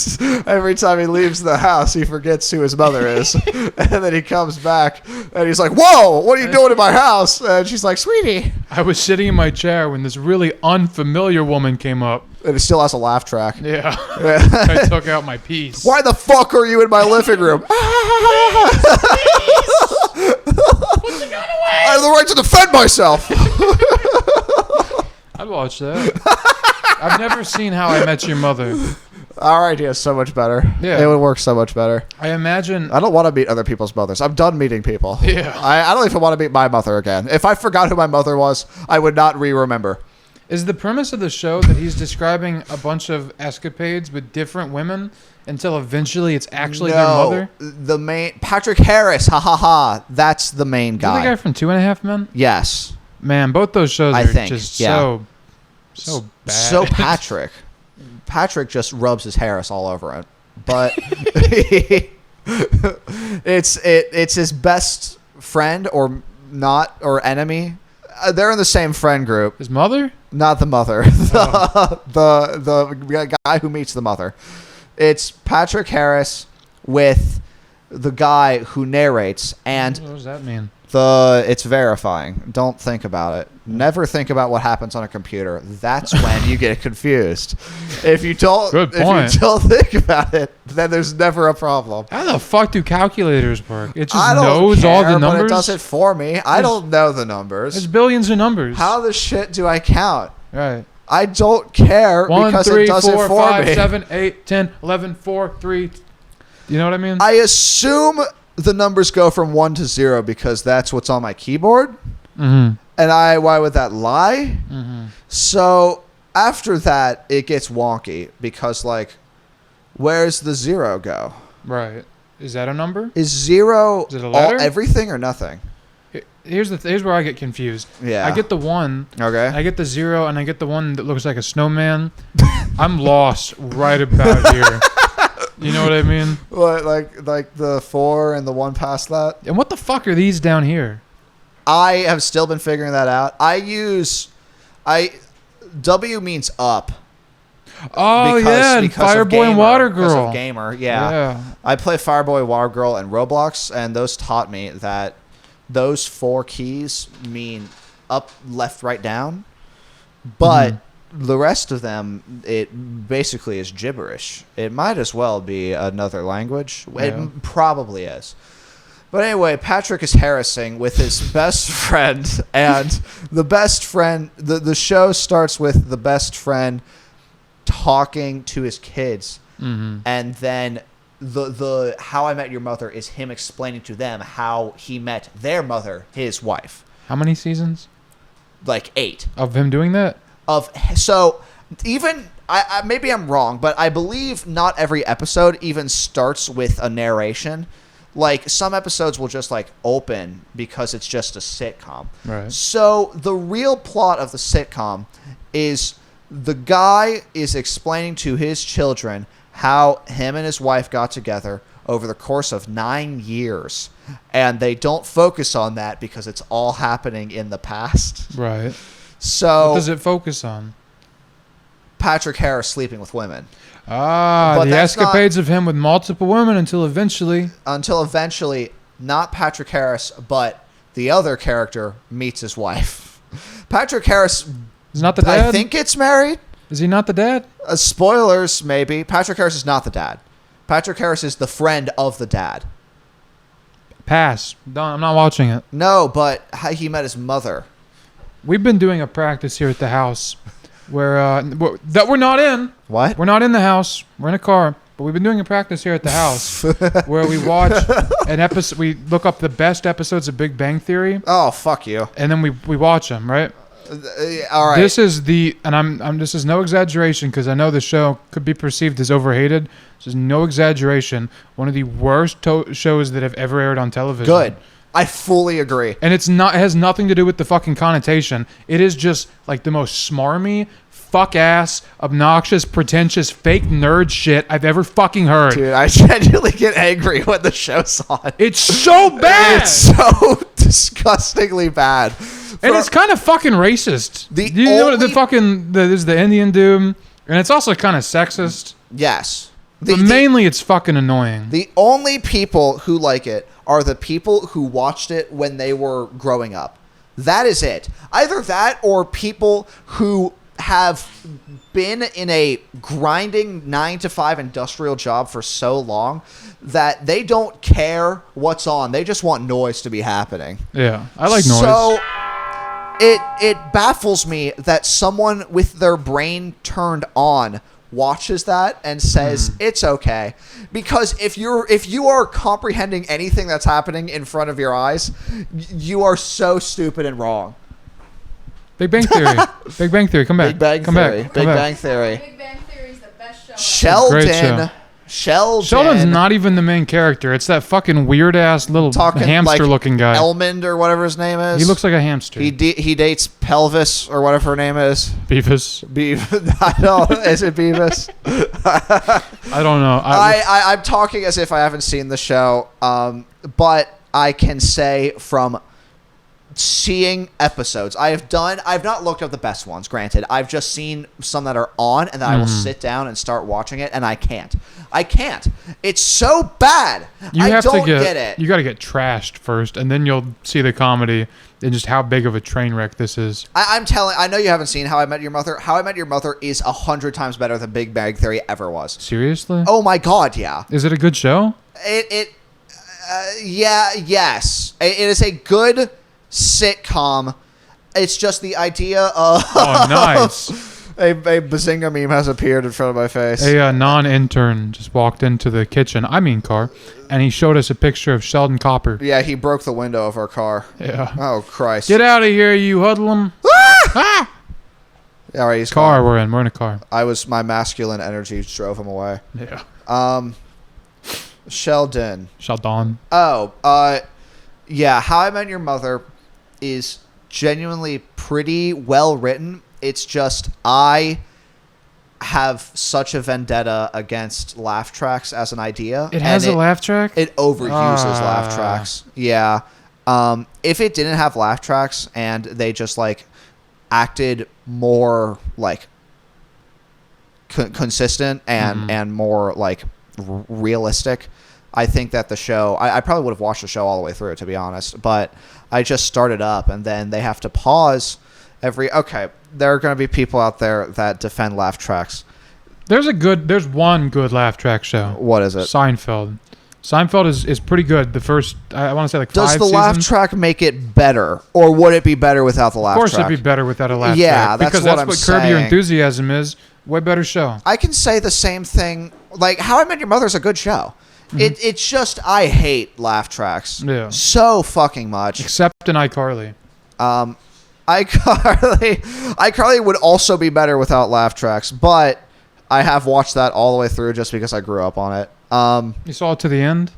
Speaker 1: every time he leaves the house, he forgets who his mother is, and then he comes back and he's like, "Whoa, what are you doing in my house?" And she's like, "Sweetie."
Speaker 2: I was sitting in my chair when this really unfamiliar woman came up.
Speaker 1: And it still has a laff track.
Speaker 2: Yeah. I took out my piece.
Speaker 1: Why the fuck are you in my living room? I have the right to defend myself.
Speaker 2: I'd watch that. I've never seen How I Met Your Mother.
Speaker 1: Our idea is so much better.
Speaker 2: Yeah.
Speaker 1: It would work so much better.
Speaker 2: I imagine...
Speaker 1: I don't want to meet other people's mothers. I'm done meeting people.
Speaker 2: Yeah.
Speaker 1: I don't even want to meet my mother again. If I forgot who my mother was, I would not remember.
Speaker 2: Is the premise of the show that he's describing a bunch of escapades with different women until eventually it's actually their mother?
Speaker 1: The main... Patrick Harris, ha ha ha. That's the main guy.
Speaker 2: Is that the guy from 2.5 Men?
Speaker 1: Yes.
Speaker 2: Man, both those shows
Speaker 1: I
Speaker 2: are
Speaker 1: think,
Speaker 2: just
Speaker 1: yeah.
Speaker 2: so bad.
Speaker 1: So Patrick. Patrick just rubs his Harris all over it. But it's his best friend or not or enemy. They're in the same friend group.
Speaker 2: His mother?
Speaker 1: Not the mother. The guy who meets the mother. It's Patrick Harris with the guy who narrates, and
Speaker 2: What does that mean?
Speaker 1: it's verifying. Don't think about it. Never think about what happens on a computer. That's when you get confused. If you don't think about it, then there's never a problem.
Speaker 2: How the fuck do calculators work? It just
Speaker 1: I don't
Speaker 2: knows
Speaker 1: care,
Speaker 2: all the numbers?
Speaker 1: but it does it for me. I don't know the numbers.
Speaker 2: There's billions of numbers.
Speaker 1: How the shit do I count?
Speaker 2: Right.
Speaker 1: I don't care
Speaker 2: 1,
Speaker 1: because
Speaker 2: 3,
Speaker 1: it does
Speaker 2: 4,
Speaker 1: it for
Speaker 2: 5,
Speaker 1: me.
Speaker 2: 7, 8, 10, 11, 4, 3. You know what I mean?
Speaker 1: I assume the numbers go from 1 to 0 because that's what's on my keyboard.
Speaker 2: Mm-hmm.
Speaker 1: And why would that lie?
Speaker 2: Mm-hmm.
Speaker 1: So after that, it gets wonky because, like, where's the 0 go?
Speaker 2: Right. Is that a number?
Speaker 1: Is 0
Speaker 2: Is it a letter?
Speaker 1: everything or nothing?
Speaker 2: Here's where I get confused.
Speaker 1: Yeah.
Speaker 2: I get the 1.
Speaker 1: Okay.
Speaker 2: I get the 0, and I get the one that looks like a snowman. I'm lost right about here. You know what I mean?
Speaker 1: What, like the 4 and the 1 past that?
Speaker 2: And what the fuck are these down here?
Speaker 1: I have still been figuring that out. W means up.
Speaker 2: Oh, yeah, and Fireboy and Water
Speaker 1: Because
Speaker 2: Girl.
Speaker 1: of gamer, yeah. I play Fireboy, Water Girl, and Roblox, and those taught me that those 4 keys mean up, left, right, down. But the rest of them, it basically is gibberish. It might as well be another language.
Speaker 2: Yeah.
Speaker 1: It probably is. But anyway, Patrick is harassing with his best friend, and the best friend, the show starts with the best friend talking to his kids, and then the How I Met Your Mother is him explaining to them how he met their mother, his wife.
Speaker 2: How many seasons?
Speaker 1: Like 8.
Speaker 2: Of him doing that?
Speaker 1: So even I maybe I'm wrong, but I believe not every episode even starts with a narration. Like, some episodes will just, like, open because it's just a sitcom.
Speaker 2: Right.
Speaker 1: So the real plot of the sitcom is the guy is explaining to his children how him and his wife got together over the course of 9 years. And they don't focus on that because it's all happening in the past.
Speaker 2: Right.
Speaker 1: So
Speaker 2: What does it focus on?
Speaker 1: Patrick Harris sleeping with women.
Speaker 2: Ah,
Speaker 1: But
Speaker 2: the
Speaker 1: that's
Speaker 2: escapades of him with multiple women until eventually...
Speaker 1: Not Patrick Harris, but the other character meets his wife. Patrick Harris,
Speaker 2: He's not the dad?
Speaker 1: I think, gets married.
Speaker 2: Is he not the dad?
Speaker 1: Spoilers, maybe. Patrick Harris is not the dad. Patrick Harris is the friend of the dad.
Speaker 2: Pass. Don't, I'm not watching it.
Speaker 1: No, but how he met his mother.
Speaker 2: We've been doing a practice here at the house where that we're not in.
Speaker 1: What?
Speaker 2: We're not in the house. We're in a car. But we've been doing a practice here at the house where we watch an episode. We look up the best episodes of Big Bang Theory,
Speaker 1: Oh, fuck you.
Speaker 2: and then we watch them. Right.
Speaker 1: All right.
Speaker 2: This is this is no exaggeration because I know the show could be perceived as overhated. This is no exaggeration. One of the worst shows that have ever aired on television.
Speaker 1: Good. I fully agree.
Speaker 2: And it has nothing to do with the fucking connotation. It is just like the most smarmy, fuck-ass, obnoxious, pretentious, fake nerd shit I've ever fucking heard.
Speaker 1: Dude, I genuinely get angry when the show's on.
Speaker 2: It's so bad.
Speaker 1: It's so disgustingly bad.
Speaker 2: And it's kind of fucking racist. There's the Indian dude, and it's also kind of sexist.
Speaker 1: Yes.
Speaker 2: But mainly it's fucking annoying.
Speaker 1: The only people who like it are the people who watched it when they were growing up. That is it. Either that or people who have been in a grinding 9-to-5 industrial job for so long that they don't care what's on. They just want noise to be happening.
Speaker 2: Yeah, I like noise.
Speaker 1: So it baffles me that someone with their brain turned on watches that and says it's okay, because if you are comprehending anything that's happening in front of your eyes, you are so stupid and wrong.
Speaker 2: Big Bang Theory. Big Bang Theory. Come back.
Speaker 1: Big Bang
Speaker 2: Come
Speaker 1: Theory.
Speaker 2: back.
Speaker 1: Big
Speaker 2: Come
Speaker 1: Bang
Speaker 2: back.
Speaker 1: Theory.
Speaker 3: Big Bang Theory is the best show.
Speaker 1: Sheldon.
Speaker 2: Sheldon's not even the main character. It's that fucking weird ass little hamster looking guy.
Speaker 1: Elmond or whatever his name is.
Speaker 2: He looks like a hamster.
Speaker 1: He dates Pelvis or whatever her name is.
Speaker 2: Beavis.
Speaker 1: I don't. Is it Beavis?
Speaker 2: I don't know.
Speaker 1: I'm talking as if I haven't seen the show, but I can say from seeing episodes I've not looked up the best ones, granted. I've just seen some that are on, and then I will sit down and start watching it, and I can't. It's so bad. I don't get it.
Speaker 2: You got to get trashed first, and then you'll see the comedy and just how big of a train wreck this is.
Speaker 1: I know you haven't seen How I Met Your Mother. How I Met Your Mother is 100 times better than Big Bang Theory ever was.
Speaker 2: Seriously?
Speaker 1: Oh my god, yeah.
Speaker 2: Is it a good show?
Speaker 1: Yes. It is a good sitcom. It's just the idea of
Speaker 2: nice.
Speaker 1: a Bazinga meme has appeared in front of my face.
Speaker 2: A non-intern just walked into the car, and he showed us a picture of Sheldon Copper.
Speaker 1: Yeah, he broke the window of our car.
Speaker 2: Yeah.
Speaker 1: Oh Christ!
Speaker 2: Get out of here, you hoodlum!
Speaker 1: Ah! All right, he's
Speaker 2: car.
Speaker 1: gone.
Speaker 2: We're in a car.
Speaker 1: My masculine energy drove him away.
Speaker 2: Yeah.
Speaker 1: Sheldon.
Speaker 2: Oh,
Speaker 1: yeah. How I Met Your Mother is genuinely pretty well written. It's just I have such a vendetta against laugh tracks as an idea.
Speaker 2: It has a laugh track?
Speaker 1: It overuses laugh tracks. Yeah. If it didn't have laugh tracks and they just like acted more like consistent and more like realistic, I think that the show, I probably would have watched the show all the way through, to be honest, but I just started up and then they have to pause okay, there are going to be people out there that defend laugh tracks.
Speaker 2: There's one good laugh track show.
Speaker 1: What is it?
Speaker 2: Seinfeld. Seinfeld is pretty good. The first, I want to say like 5
Speaker 1: seasons. Does the laugh track make it better, or would it be better without the laugh track?
Speaker 2: Of course it'd be better without a laugh track.
Speaker 1: Yeah,
Speaker 2: because that's what Curb Your Enthusiasm is. Way better show.
Speaker 1: I can say the same thing. Like, How I Met Your Mother is a good show. It's just, I hate laugh tracks.
Speaker 2: Yeah.
Speaker 1: So fucking much.
Speaker 2: Except in iCarly.
Speaker 1: iCarly would also be better without laugh tracks, but I have watched that all the way through just because I grew up on it.
Speaker 2: You saw it to the end?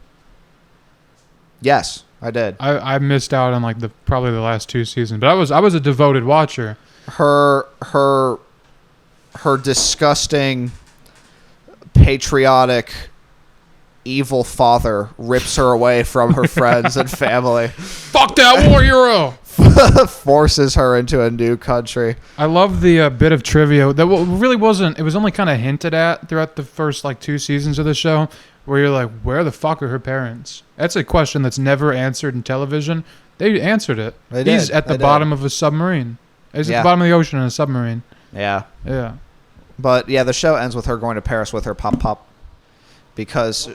Speaker 1: Yes, I did.
Speaker 2: I missed out on like probably the last 2 seasons, but I was a devoted watcher.
Speaker 1: Her disgusting, patriotic, evil father rips her away from her friends and family.
Speaker 2: Fuck that war hero!
Speaker 1: Forces her into a new country.
Speaker 2: I love the bit of trivia that really wasn't. It was only kind of hinted at throughout the first like 2 seasons of the show, where you're like, where the fuck are her parents? That's a question that's never answered in television. They answered it. He's at the bottom of a submarine. He's at the bottom of the ocean in a submarine.
Speaker 1: Yeah.
Speaker 2: Yeah.
Speaker 1: But yeah, the show ends with her going to Paris with her pop, because,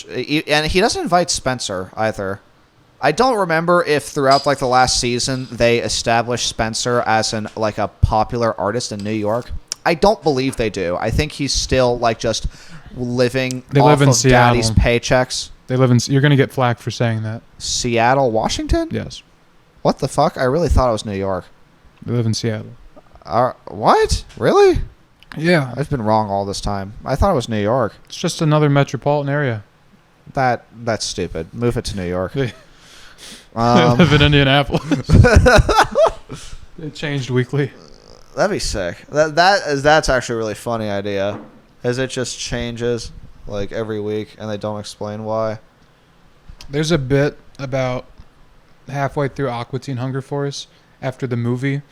Speaker 1: and he doesn't invite Spencer either. I don't remember if throughout like the last season they established Spencer as a popular artist in New York. I don't believe they do. I think he's still like just living off of
Speaker 2: Seattle.
Speaker 1: Daddy's paychecks.
Speaker 2: You're gonna get flack for saying that.
Speaker 1: Seattle, Washington?
Speaker 2: Yes.
Speaker 1: What the fuck? I really thought it was New York.
Speaker 2: They live in Seattle.
Speaker 1: What? Really?
Speaker 2: Yeah.
Speaker 1: I've been wrong all this time. I thought it was New York.
Speaker 2: It's just another metropolitan area.
Speaker 1: That's stupid. Move it to New York.
Speaker 2: I live in Indianapolis. It changed weekly.
Speaker 1: That'd be sick. That's actually a really funny idea. Is it just changes like every week and they don't explain why?
Speaker 2: There's a bit about halfway through Aqua Teen Hunger Force after the movie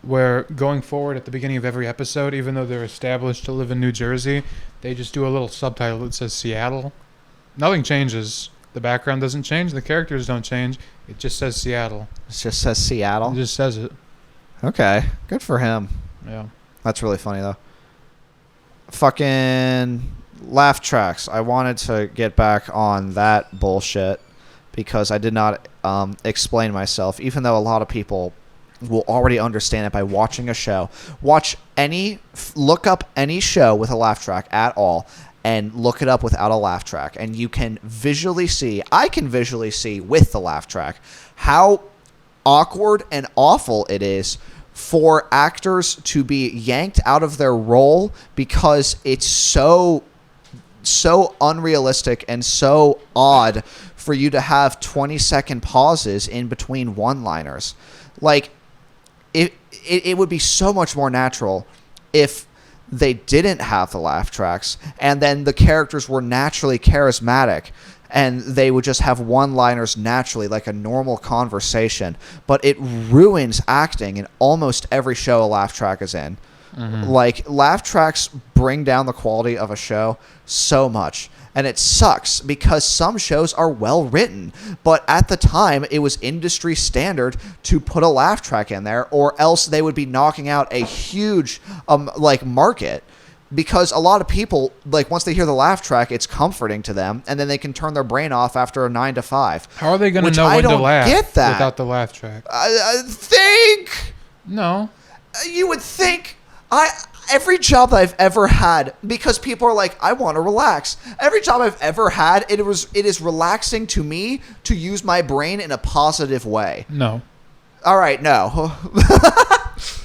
Speaker 2: where going forward at the beginning of every episode, even though they're established to live in New Jersey, they just do a little subtitle that says Seattle. Nothing changes. The background doesn't change. The characters don't change. It just says Seattle.
Speaker 1: It just says Seattle.
Speaker 2: It just says it.
Speaker 1: Okay, good for him.
Speaker 2: Yeah.
Speaker 1: That's really funny though. Fucking laugh tracks. I wanted to get back on that bullshit because I did not explain myself, even though a lot of people will already understand it by watching a show. Look up any show with a laugh track at all and look it up without a laugh track, and you can visually see, I can visually see with the laugh track how awkward and awful it is for actors to be yanked out of their role because it's so unrealistic and so odd for you to have 20-second pauses in between one-liners. Like, it would be so much more natural if they didn't have the laugh tracks and then the characters were naturally charismatic and they would just have one-liners naturally, like a normal conversation. But it ruins acting in almost every show a laugh track is in. Mm-hmm. Like, laugh tracks bring down the quality of a show so much. And it sucks because some shows are well written, but at the time it was industry standard to put a laugh track in there, or else they would be knocking out a huge market. Because a lot of people, like, once they hear the laugh track, it's comforting to them, and then they can turn their brain off after a 9 to 5.
Speaker 2: How are they going to know when to laugh without the laugh track?
Speaker 1: I think.
Speaker 2: No.
Speaker 1: You would think. Every job that I've ever had, because people are like, I want to relax. Every job I've ever had, it is relaxing to me to use my brain in a positive way.
Speaker 2: No.
Speaker 1: All right, no.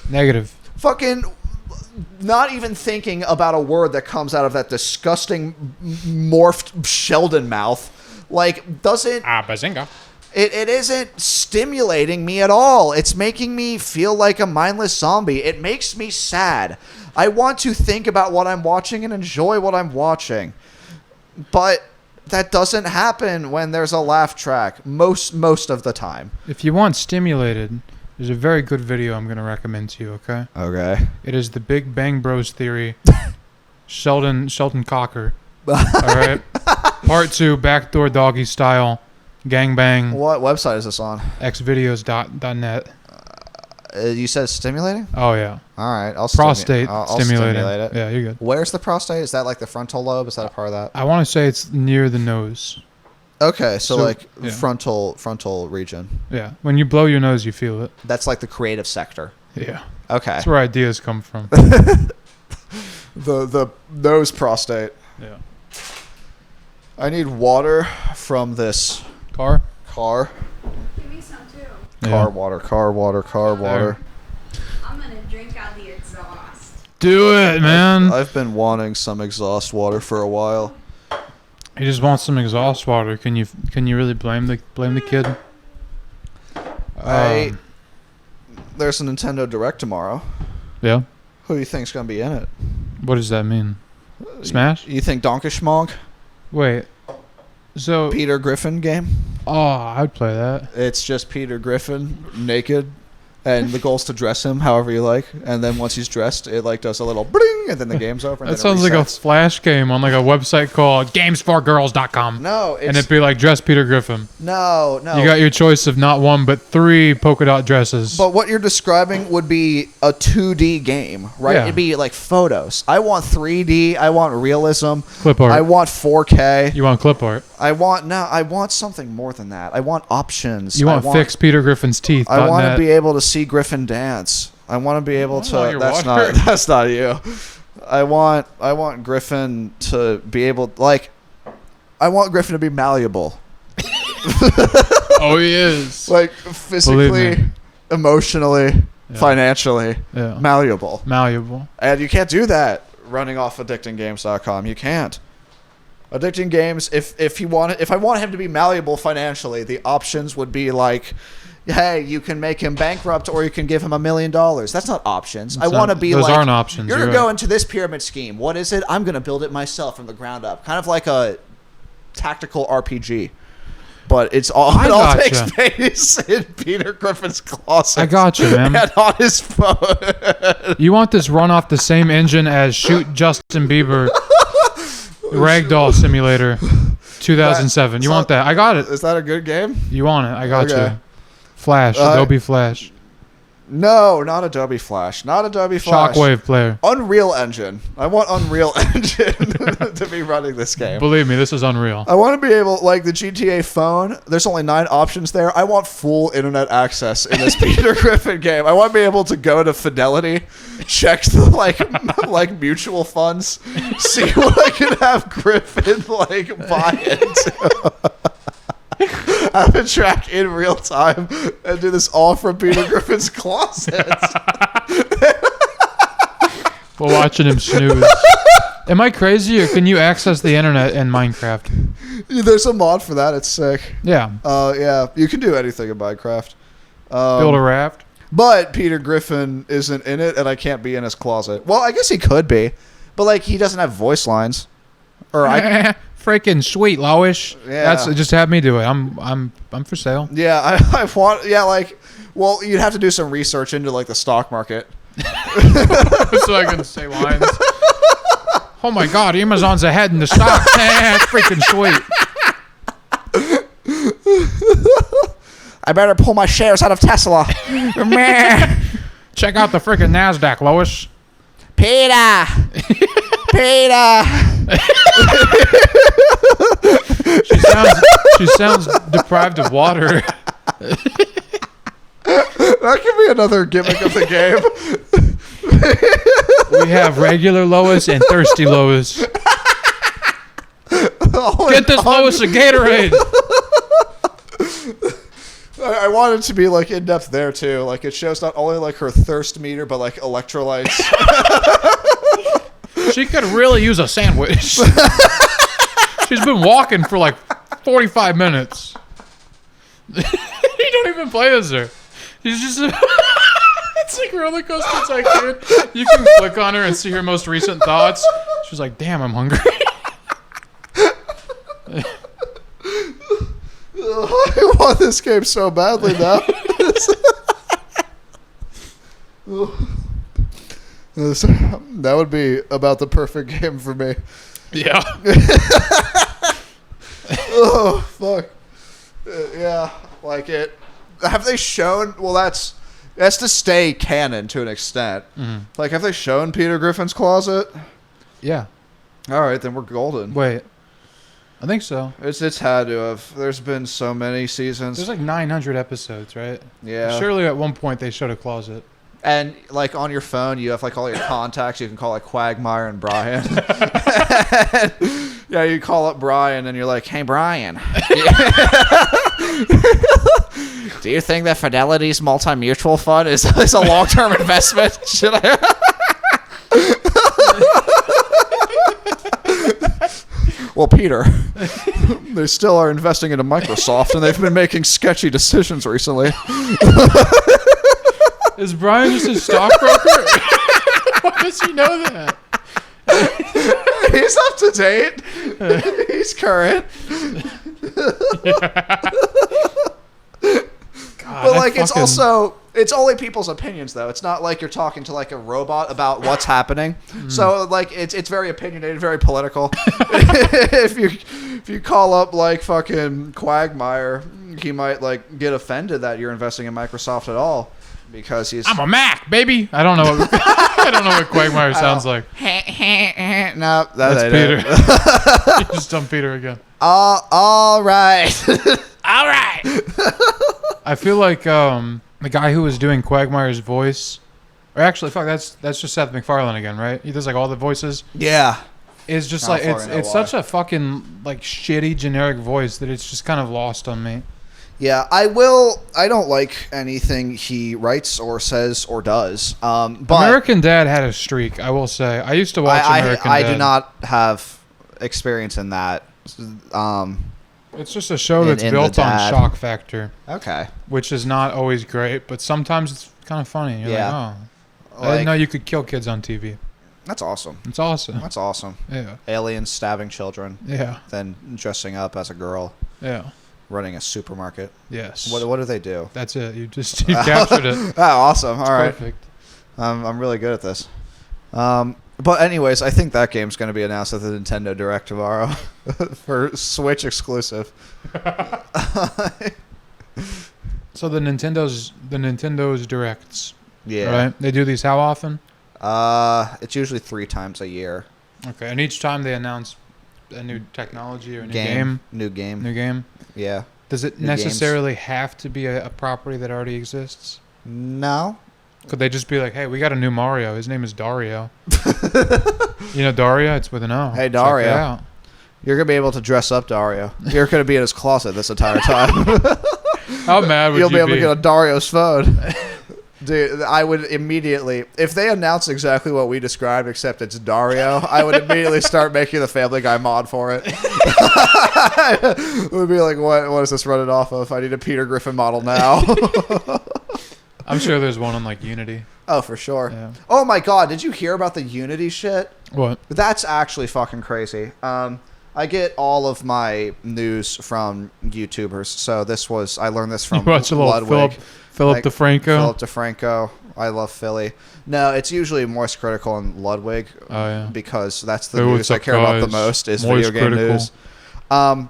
Speaker 2: Negative.
Speaker 1: Fucking not even thinking about a word that comes out of that disgusting morphed Sheldon mouth, like, doesn't...
Speaker 2: bazinga.
Speaker 1: It isn't stimulating me at all. It's making me feel like a mindless zombie. It makes me sad. I want to think about what I'm watching and enjoy what I'm watching. But that doesn't happen when there's a laugh track most of the time.
Speaker 2: If you want stimulated, there's a very good video I'm going to recommend to you, okay?
Speaker 1: Okay.
Speaker 2: It is the Big Bang Bros theory. Sheldon Cocker. All right? Part 2, backdoor doggy style. Gangbang.
Speaker 1: What website is this on?
Speaker 2: xvideos.net.
Speaker 1: You said stimulating?
Speaker 2: Oh, yeah.
Speaker 1: All right. I'll
Speaker 2: prostate
Speaker 1: I'll
Speaker 2: stimulating.
Speaker 1: stimulate it.
Speaker 2: Yeah, you're good.
Speaker 1: Where's the prostate? Is that like the frontal lobe? Is that a part of that?
Speaker 2: I want to say it's near the nose.
Speaker 1: Okay, so like
Speaker 2: yeah.
Speaker 1: frontal region.
Speaker 2: Yeah. When you blow your nose, you feel it.
Speaker 1: That's like the creative sector.
Speaker 2: Yeah.
Speaker 1: Okay.
Speaker 2: That's where ideas come from.
Speaker 1: the nose prostate.
Speaker 2: Yeah.
Speaker 1: I need water from this
Speaker 2: Car.
Speaker 3: Give me some too.
Speaker 1: Car water.
Speaker 3: I'm gonna drink out the exhaust.
Speaker 2: Do it, man.
Speaker 1: I've been wanting some exhaust water for a while.
Speaker 2: He just wants some exhaust water. Can you really blame the kid?
Speaker 1: There's a Nintendo Direct tomorrow.
Speaker 2: Yeah.
Speaker 1: Who do you think's gonna be in it?
Speaker 2: What does that mean? Smash?
Speaker 1: You think Donkey Schmog?
Speaker 2: Wait. So
Speaker 1: Peter Griffin game?
Speaker 2: Oh, I'd play that.
Speaker 1: It's just Peter Griffin naked, and the goal's to dress him however you like. And then once he's dressed, it like does a little bling, and then the game's over. And
Speaker 2: That sounds like a Flash game on like a website called gamesforgirls.com.
Speaker 1: No,
Speaker 2: and it'd be like dress Peter Griffin.
Speaker 1: No.
Speaker 2: You got your choice of not one but 3 polka dot dresses.
Speaker 1: But what you're describing would be a 2D game, right?
Speaker 2: Yeah.
Speaker 1: It'd be like photos. I want 3D. I want realism.
Speaker 2: Clip art.
Speaker 1: I want 4K.
Speaker 2: You want clip art.
Speaker 1: I want something more than that. I want options.
Speaker 2: You want fix Peter Griffin's teeth.
Speaker 1: I want to be able to see Griffin dance. I want to be able to. That's not you. I want Griffin to be able, like, I want Griffin to be malleable.
Speaker 2: Oh, he is.
Speaker 1: Like, physically, emotionally, financially, malleable.
Speaker 2: Malleable.
Speaker 1: And you can't do that running off addictinggames.com. You can't. Addicting Games, if I want him to be malleable financially, the options would be like hey, you can make him bankrupt or you can give him $1 million. That's not options. I want to be
Speaker 2: those
Speaker 1: like,
Speaker 2: aren't options.
Speaker 1: You're
Speaker 2: You're
Speaker 1: going to
Speaker 2: right.
Speaker 1: go into this pyramid scheme. What is it? I'm going to build it myself from the ground up. Kind of like a tactical RPG. But it all takes place in Peter Griffin's closet.
Speaker 2: I got you, man.
Speaker 1: And on his phone.
Speaker 2: You want this run off the same engine as Shoot Justin Bieber Ragdoll Simulator 2007. You want that? I got it.
Speaker 1: Is that a good game?
Speaker 2: You want it? I got
Speaker 1: Okay.
Speaker 2: you. Flash, Adobe Flash.
Speaker 1: No, not Adobe Flash. Not Adobe Flash.
Speaker 2: Shockwave player.
Speaker 1: Unreal Engine. I want Unreal Engine to be running this game.
Speaker 2: Believe me, this is unreal.
Speaker 1: I want to be able, like the GTA phone, there's only 9 options there. I want full internet access in this Peter Griffin game. I want to be able to go to Fidelity, check the like mutual funds, see what I can have Griffin buy into. Have it track in real time and do this all from Peter Griffin's closet.
Speaker 2: We're watching him snooze. Am I crazy, or can you access the internet in Minecraft?
Speaker 1: There's a mod for that. It's sick.
Speaker 2: Yeah.
Speaker 1: Yeah, you can do anything in Minecraft.
Speaker 2: Build a raft.
Speaker 1: But Peter Griffin isn't in it, and I can't be in his closet. Well, I guess he could be, but he doesn't have voice lines. Or
Speaker 2: Freaking sweet, Lowish.
Speaker 1: Yeah.
Speaker 2: Just have me do it. I'm for sale.
Speaker 1: Yeah, I want. Yeah, well, you'd have to do some research into the stock market.
Speaker 2: So I can say lines. Oh my God, Amazon's ahead in the stock. That's freaking sweet.
Speaker 1: I better pull my shares out of Tesla.
Speaker 2: Check out the freaking NASDAQ, Lois.
Speaker 1: Peter.
Speaker 2: She sounds deprived of water.
Speaker 1: That could be another gimmick of the game.
Speaker 2: We have regular Lois and thirsty Lois. Get this Lois a Gatorade.
Speaker 1: I want it to be in depth there too. It shows not only her thirst meter, but electrolytes.
Speaker 2: She could really use a sandwich. She's been walking for 45 minutes. You don't even play as her. She's just... It's like Roller Coaster Tycoon. You can click on her and see her most recent thoughts. She's like, damn, I'm hungry.
Speaker 1: I want this game so badly now. That would be about the perfect game for me.
Speaker 2: Yeah.
Speaker 1: Oh, fuck. Yeah, it. Have they shown... Well, that's to stay canon to an extent.
Speaker 2: Mm-hmm.
Speaker 1: Have they shown Peter Griffin's closet?
Speaker 2: Yeah.
Speaker 1: All right, then we're golden.
Speaker 2: Wait. I think so.
Speaker 1: It's had to have. There's been so many seasons.
Speaker 2: There's 900 episodes, right?
Speaker 1: Yeah.
Speaker 2: Surely at one point they showed a closet.
Speaker 1: And on your phone, you have all your contacts. You can call Quagmire and Brian. Yeah, you call up Brian and you're like, "Hey, Brian, do you think that Fidelity's multi-mutual fund is a long-term investment? Should I?" Well, Peter, they still are investing into Microsoft, and they've been making sketchy decisions recently.
Speaker 2: Is Brian just a stockbroker? Why does he know that?
Speaker 1: He's up to date. He's current.
Speaker 2: God,
Speaker 1: But it's also, it's only people's opinions though. It's not like you're talking to a robot about what's happening. So it's very opinionated, very political. if you call up fucking Quagmire, he might get offended that you're investing in Microsoft at all. Because
Speaker 2: I'm a Mac, baby. I don't know what I don't know what Quagmire sounds like.
Speaker 1: No,
Speaker 2: That's Peter. You just dumped Peter again.
Speaker 1: All right.
Speaker 3: All right.
Speaker 2: I feel like the guy who was doing Quagmire's voice, or actually, fuck, that's just Seth MacFarlane again, right? He does all the voices.
Speaker 1: Yeah.
Speaker 2: It's just
Speaker 1: Not far
Speaker 2: it's
Speaker 1: why.
Speaker 2: such a fucking shitty generic voice that it's just kind of lost on me.
Speaker 1: Yeah, I don't like anything he writes or says or does. But
Speaker 2: American Dad had a streak, I will say. I used to watch American Dad.
Speaker 1: I do not have experience in that.
Speaker 2: It's just a show
Speaker 1: in
Speaker 2: that's
Speaker 1: the
Speaker 2: built on
Speaker 1: dad.
Speaker 2: shock factor,
Speaker 1: Okay.
Speaker 2: which is not always great, but sometimes it's kind of funny. You're
Speaker 1: Yeah.
Speaker 2: like, oh, I didn't know you could kill kids on TV.
Speaker 1: That's awesome.
Speaker 2: It's awesome.
Speaker 1: That's awesome.
Speaker 2: Yeah.
Speaker 1: Aliens stabbing children,
Speaker 2: Yeah.
Speaker 1: then dressing up as a girl,
Speaker 2: Yeah.
Speaker 1: running a supermarket.
Speaker 2: Yes.
Speaker 1: What do they do?
Speaker 2: That's it. You captured it.
Speaker 1: Oh, awesome. All right.
Speaker 2: Perfect.
Speaker 1: I'm really good at this. But anyways, I think that game's going to be announced at the Nintendo Direct tomorrow for Switch exclusive.
Speaker 2: So the Nintendo's directs.
Speaker 1: Yeah.
Speaker 2: Right. They do these how often?
Speaker 1: It's usually 3 times a year.
Speaker 2: Okay. And each time they announce a new technology or a new game.
Speaker 1: New game.
Speaker 2: New game.
Speaker 1: Yeah.
Speaker 2: Does it
Speaker 1: New
Speaker 2: necessarily have to be a property that already exists?
Speaker 1: No.
Speaker 2: Could they just be like, hey, we got a new Mario. His name is Dario. You know Dario? It's with an O.
Speaker 1: Hey,
Speaker 2: Check
Speaker 1: Dario.
Speaker 2: it out.
Speaker 1: You're going to be able to dress up Dario. You're going to be in his closet this entire time.
Speaker 2: How mad would
Speaker 1: You'll
Speaker 2: you
Speaker 1: be able to get on Dario's phone. Dude, I would immediately, if they announce exactly what we described, except it's Dario, I would immediately start making the Family Guy mod for it. It would be like, what is this running off of? I need a Peter Griffin model now.
Speaker 2: I'm sure there's one on like Unity.
Speaker 1: Oh, for sure.
Speaker 2: Yeah.
Speaker 1: Oh my God, did you hear about the Unity shit?
Speaker 2: What?
Speaker 1: That's actually fucking crazy. I get all of my news from YouTubers, so I learned this from
Speaker 2: You watch a little
Speaker 1: Ludwig.
Speaker 2: Philip DeFranco.
Speaker 1: Philip DeFranco. I love Philly. No, it's usually Moist Critical and Ludwig.
Speaker 2: Oh, yeah.
Speaker 1: Because that's the
Speaker 2: Hey,
Speaker 1: news
Speaker 2: what's
Speaker 1: I
Speaker 2: up,
Speaker 1: care about the
Speaker 2: guys?
Speaker 1: most is
Speaker 2: Moist
Speaker 1: video game
Speaker 2: Critical.
Speaker 1: news.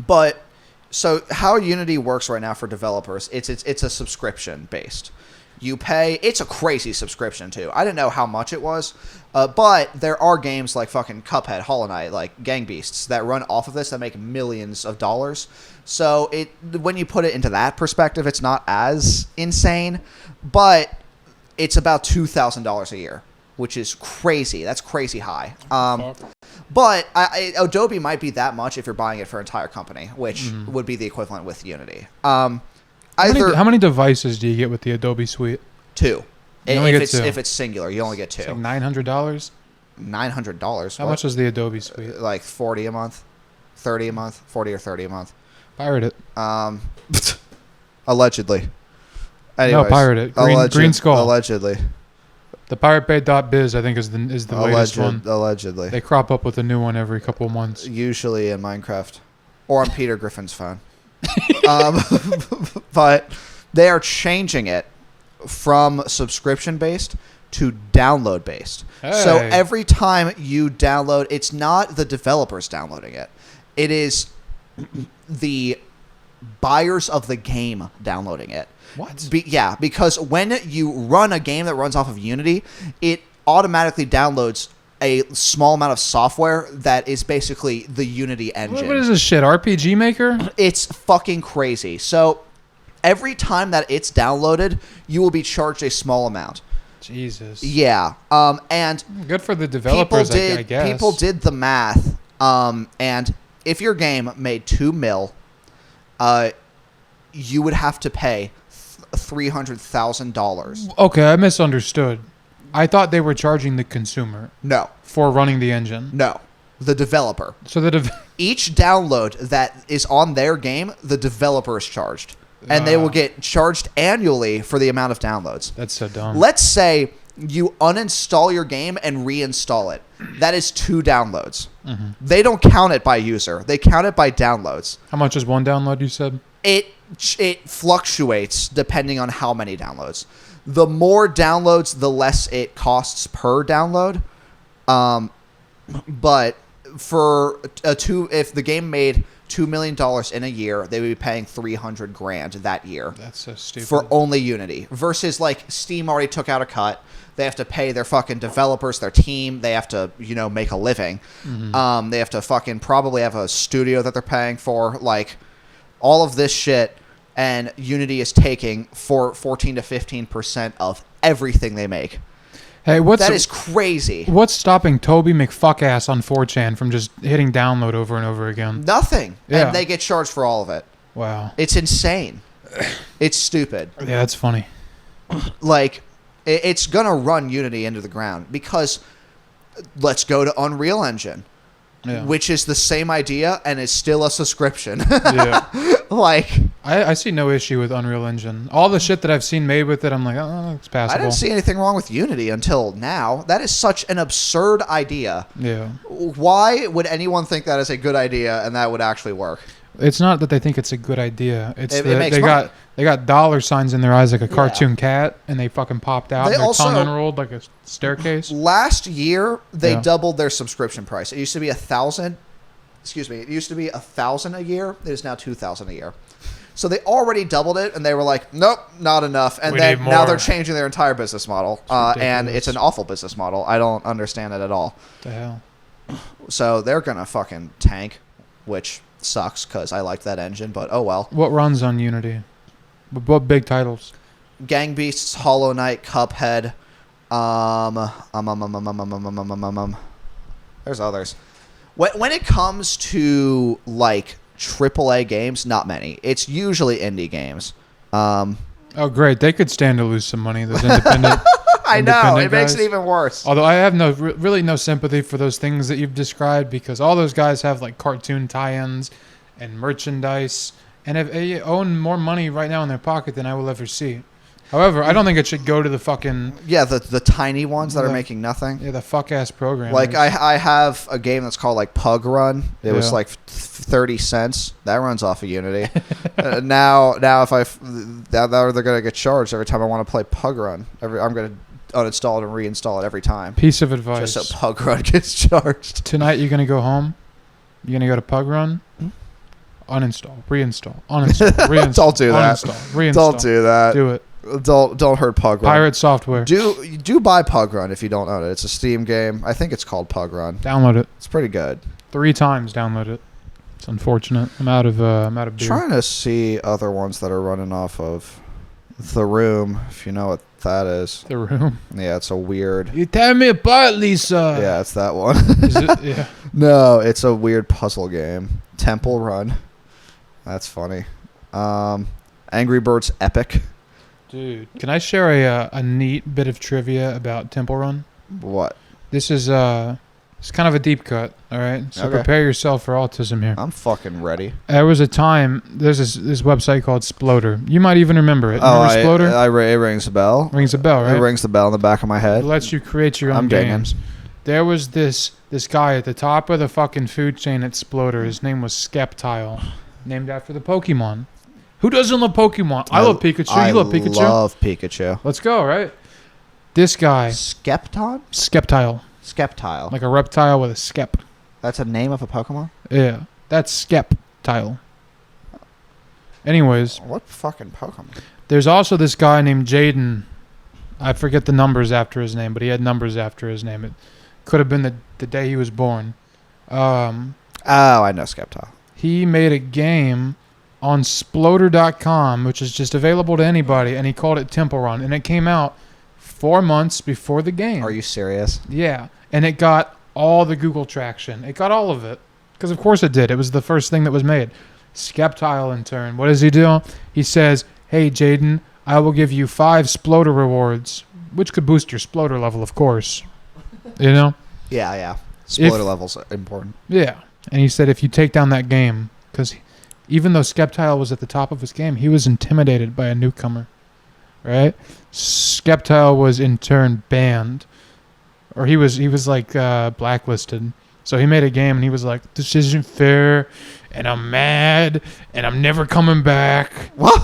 Speaker 1: But so how Unity works right now for developers, it's a subscription based. You pay. It's a crazy subscription too. I didn't know how much it was, but there are games like fucking Cuphead, Hollow Knight, like Gang Beasts that run off of this that make millions of dollars. So when you put it into that perspective, it's not as insane, but it's about $2,000 a year, which is crazy. That's crazy high. But Adobe might be that much if you're buying it for an entire company, which would be the equivalent with Unity.
Speaker 2: How many devices do you get with the Adobe Suite?
Speaker 1: 2.
Speaker 2: You only get 2.
Speaker 1: If it's singular, you only get 2.
Speaker 2: It's like $900.
Speaker 1: $900.
Speaker 2: How much is the Adobe Suite?
Speaker 1: Like 40 a month, 30 a month, 40 or 30 a month.
Speaker 2: Pirate it.
Speaker 1: Allegedly.
Speaker 2: No,
Speaker 1: Anyways,
Speaker 2: pirate it. Green Skull.
Speaker 1: Allegedly.
Speaker 2: The PirateBay.biz, I think, is the latest one.
Speaker 1: Allegedly.
Speaker 2: They crop up with a new one every couple of months.
Speaker 1: Usually in Minecraft or on Peter Griffin's phone. But they are changing it from subscription based to download based. So
Speaker 2: Hey.
Speaker 1: every time you download, it's not the developers downloading it. It is the buyers of the game downloading it.
Speaker 2: What?
Speaker 1: Because when you run a game that runs off of Unity, it automatically downloads a small amount of software that is basically the Unity engine.
Speaker 2: What is this shit? RPG Maker?
Speaker 1: It's fucking crazy. So every time that it's downloaded, you will be charged a small amount.
Speaker 2: Jesus.
Speaker 1: Yeah. And
Speaker 2: Good for the developers, I guess.
Speaker 1: people did the math. And if your game made $2 million, you would have to pay $300,000.
Speaker 2: Okay, I misunderstood. I thought they were charging the consumer
Speaker 1: No.
Speaker 2: for running the engine.
Speaker 1: No. The developer.
Speaker 2: So
Speaker 1: Each download that is on their game, the developer is charged. And they will get charged annually for the amount of downloads.
Speaker 2: That's so dumb.
Speaker 1: Let's say you uninstall your game and reinstall it. That is 2 downloads.
Speaker 2: Mm-hmm.
Speaker 1: They don't count it by user. They count it by downloads.
Speaker 2: How much is one download, you said?
Speaker 1: It fluctuates depending on how many downloads. The more downloads, the less it costs per download. But for if the game made $2 million in a year, they would be paying $300,000 that year.
Speaker 2: That's so stupid.
Speaker 1: For only Unity. Versus like Steam already took out a cut. They have to pay their fucking developers, their team. They have to, make a living.
Speaker 2: Mm-hmm.
Speaker 1: They have to fucking probably have a studio that they're paying for. Like all of this shit. And Unity is taking 14 to 15% of everything they make.
Speaker 2: Hey,
Speaker 1: That is crazy.
Speaker 2: What's stopping Toby McFuckass on 4chan from just hitting download over and over again?
Speaker 1: Nothing.
Speaker 2: Yeah.
Speaker 1: And they get charged for all of it.
Speaker 2: Wow.
Speaker 1: It's insane. It's stupid.
Speaker 2: Yeah, that's funny.
Speaker 1: Like, it's going to run Unity into the ground because let's go to Unreal Engine.
Speaker 2: Yeah.
Speaker 1: which is the same idea and is still a subscription.
Speaker 2: Yeah.
Speaker 1: Like,
Speaker 2: I see no issue with Unreal Engine. All the shit that I've seen made with it, I'm like, oh, it's passable.
Speaker 1: I didn't see anything wrong with Unity until now. That is such an absurd idea.
Speaker 2: Yeah.
Speaker 1: Why would anyone think that is a good idea and that would actually work?
Speaker 2: It's not that they think it's a good idea. It's
Speaker 1: It
Speaker 2: that
Speaker 1: makes
Speaker 2: they
Speaker 1: money.
Speaker 2: got dollar signs in their eyes like a
Speaker 1: Yeah.
Speaker 2: cartoon cat, and they fucking popped out.
Speaker 1: They
Speaker 2: And their
Speaker 1: also-
Speaker 2: tongue unrolled like a staircase.
Speaker 1: Last year, they
Speaker 2: Yeah.
Speaker 1: doubled their subscription price. It used to be $1,000. Excuse me. It used to be $1,000 a year. It is now $2,000 a year. So they already doubled it, and they were like, "Nope, not enough." And
Speaker 2: We
Speaker 1: then
Speaker 2: need
Speaker 1: now
Speaker 2: more.
Speaker 1: they're changing their entire business model, and
Speaker 2: ridiculous.
Speaker 1: it's an awful business model. I don't understand it at all.
Speaker 2: What the hell?
Speaker 1: So they're gonna fucking tank, which sucks because I liked that engine. But oh well.
Speaker 2: What runs on Unity? What big titles?
Speaker 1: Gang Beasts, Hollow Knight, Cuphead. There's others. When it comes to like AAA games, not many. It's usually indie games.
Speaker 2: Oh, great! They could stand to lose some money. Those independent.
Speaker 1: I know
Speaker 2: independent
Speaker 1: it makes
Speaker 2: guys.
Speaker 1: it even worse.
Speaker 2: Although I have really no sympathy for those things that you've described, because all those guys have like cartoon tie-ins and merchandise, and if they own more money right now in their pocket than I will ever see. However, I don't think it should go to the fucking
Speaker 1: Yeah, the tiny ones that are
Speaker 2: The-
Speaker 1: making nothing.
Speaker 2: the fuck ass program.
Speaker 1: Like I have a game that's called like Pug Run. It was
Speaker 2: Yeah.
Speaker 1: like 30 cents. That runs off of Unity. Now if now they're gonna get charged every time I want to play Pug Run. I'm gonna uninstall it and reinstall it every time.
Speaker 2: piece of advice.
Speaker 1: Just so Pug Run gets charged.
Speaker 2: Tonight you're gonna go home. You're gonna go to Pug Run. Uninstall, reinstall, uninstall, reinstall.
Speaker 1: Don't do that.
Speaker 2: Uninstall, reinstall.
Speaker 1: Don't do that.
Speaker 2: Do it.
Speaker 1: Don't hurt Pug Run.
Speaker 2: Pirate software.
Speaker 1: Do buy Pug Run if you don't own it. It's a Steam game. I think it's called Pug Run.
Speaker 2: Download it.
Speaker 1: It's pretty good.
Speaker 2: 3 times. Download it. It's unfortunate. I'm out of beer.
Speaker 1: Trying to see other ones that are running off of The Room, if you know what that is.
Speaker 2: The Room.
Speaker 1: Yeah, it's a weird.
Speaker 2: You tear me apart, Lisa.
Speaker 1: Yeah, it's that one.
Speaker 2: Is it? Yeah.
Speaker 1: No, it's a weird puzzle game. Temple Run. That's funny. Angry Birds Epic.
Speaker 2: Dude, can I share a neat bit of trivia about Temple Run?
Speaker 1: What?
Speaker 2: This is it's kind of a deep cut. All right, so
Speaker 1: Okay.
Speaker 2: prepare yourself for autism here.
Speaker 1: I'm fucking ready.
Speaker 2: There was a time. There's this website called Sploder. You might even remember it. Remember Sploder?
Speaker 1: It rings a bell.
Speaker 2: Rings a bell, right?
Speaker 1: It rings the bell in the back of my
Speaker 2: It
Speaker 1: head.
Speaker 2: lets you create your own
Speaker 1: I'm digging.
Speaker 2: games. There was this guy at the top of the fucking food chain at Sploder. His name was Skeptile, named after the Pokemon. Who doesn't love Pokemon? I love Pikachu. You love Pikachu?
Speaker 1: I love Pikachu.
Speaker 2: Let's go, right? This guy,
Speaker 1: Skepton?
Speaker 2: Skeptile,
Speaker 1: Skeptile.
Speaker 2: like a reptile with a skep.
Speaker 1: That's a name of a Pokemon?
Speaker 2: Yeah, that's Skeptile. Anyways,
Speaker 1: What fucking Pokemon?
Speaker 2: there's also this guy named Jaden. I forget the numbers after his name, but he had numbers after his name. It could have been the day he was born.
Speaker 1: Oh, I know Skeptile.
Speaker 2: He made a game on Sploder.com, which is just available to anybody, and he called it Temple Run, and it came out 4 months before the game.
Speaker 1: Are you serious?
Speaker 2: Yeah, and it got all the Google traction. It got all of it, because of course it did. It was the first thing that was made. Skeptile, in turn, what does he do? He says, "Hey, Jaden, I will give you 5 Sploder rewards," which could boost your Sploder level, of course. You know?
Speaker 1: Yeah. Spoiler levels are important.
Speaker 2: Yeah. And he said if you take down that game, because even though Skeptile was at the top of his game, he was intimidated by a newcomer, right? Skeptile was in turn banned, or he was like blacklisted. So he made a game and he was like, "This isn't fair, and I'm mad, and I'm never coming back."
Speaker 1: What?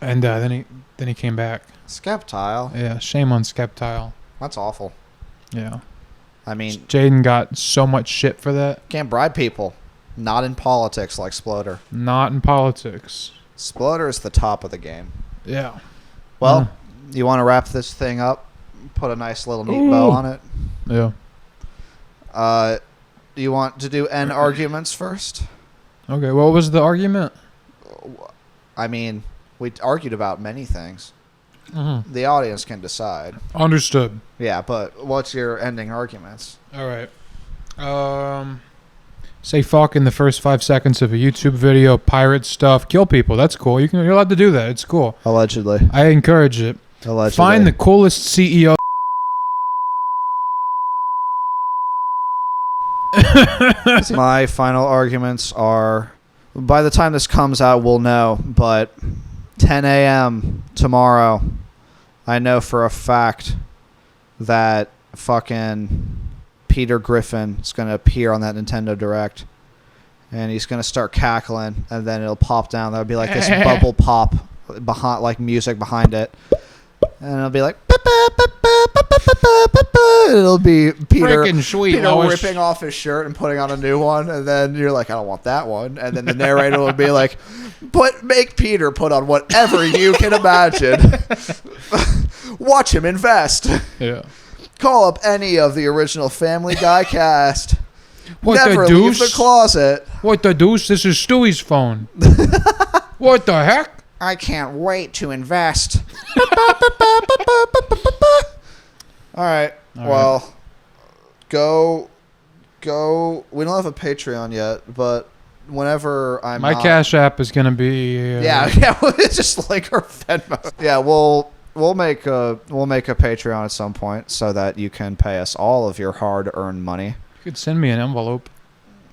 Speaker 2: And then he came back.
Speaker 1: Skeptile?
Speaker 2: Yeah, shame on Skeptile.
Speaker 1: That's awful.
Speaker 2: Yeah,
Speaker 1: I mean,
Speaker 2: Jaden got so much shit for that.
Speaker 1: can't bribe people. Not in politics like Sploder.
Speaker 2: Not in politics.
Speaker 1: Sploder is the top of the game.
Speaker 2: Yeah.
Speaker 1: Well, you want to wrap this thing up? Put a nice little neat bow on it.
Speaker 2: Yeah.
Speaker 1: Do you want to do end arguments first?
Speaker 2: Okay, what was the argument?
Speaker 1: I mean, we argued about many things.
Speaker 2: Mm-hmm.
Speaker 1: The audience can decide.
Speaker 2: Understood.
Speaker 1: Yeah, but what's your ending arguments?
Speaker 2: All right. Say fuck in the first 5 seconds of a YouTube video, pirate stuff, kill people. That's cool. You're allowed to do that. It's cool.
Speaker 1: Allegedly.
Speaker 2: I encourage it.
Speaker 1: Allegedly.
Speaker 2: Find the coolest CEO.
Speaker 1: My final arguments are, by the time this comes out, we'll know, but 10 a.m. tomorrow, I know for a fact that fucking Peter Griffin is going to appear on that Nintendo Direct, and he's going to start cackling, and then it'll pop down. There'll be like this bubble pop behind, like music behind it, and it'll be like, it'll be Peter,
Speaker 2: Freaking sweet,
Speaker 1: Peter
Speaker 2: Lois.
Speaker 1: ripping off his shirt and putting on a new one, and then you're like, I don't want that one, and then the narrator will be like, make Peter put on whatever you can imagine. Watch him invest.
Speaker 2: Yeah.
Speaker 1: Call up any of the original Family Guy cast.
Speaker 2: What
Speaker 1: Never
Speaker 2: the
Speaker 1: leave
Speaker 2: deuce?
Speaker 1: the closet.
Speaker 2: What the deuce? This is Stewie's phone. What the heck?
Speaker 1: I can't wait to invest. All right. Well, go. We don't have a Patreon yet, but whenever I'm
Speaker 2: My
Speaker 1: not-
Speaker 2: Cash App is gonna be.
Speaker 1: Yeah. It's just like our Venmo. Yeah. We'll make a Patreon at some point so that you can pay us all of your hard-earned money.
Speaker 2: You could send me an envelope.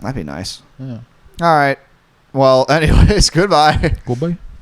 Speaker 1: That'd be nice.
Speaker 2: Yeah.
Speaker 1: All right. Well, anyways, goodbye.
Speaker 2: Goodbye.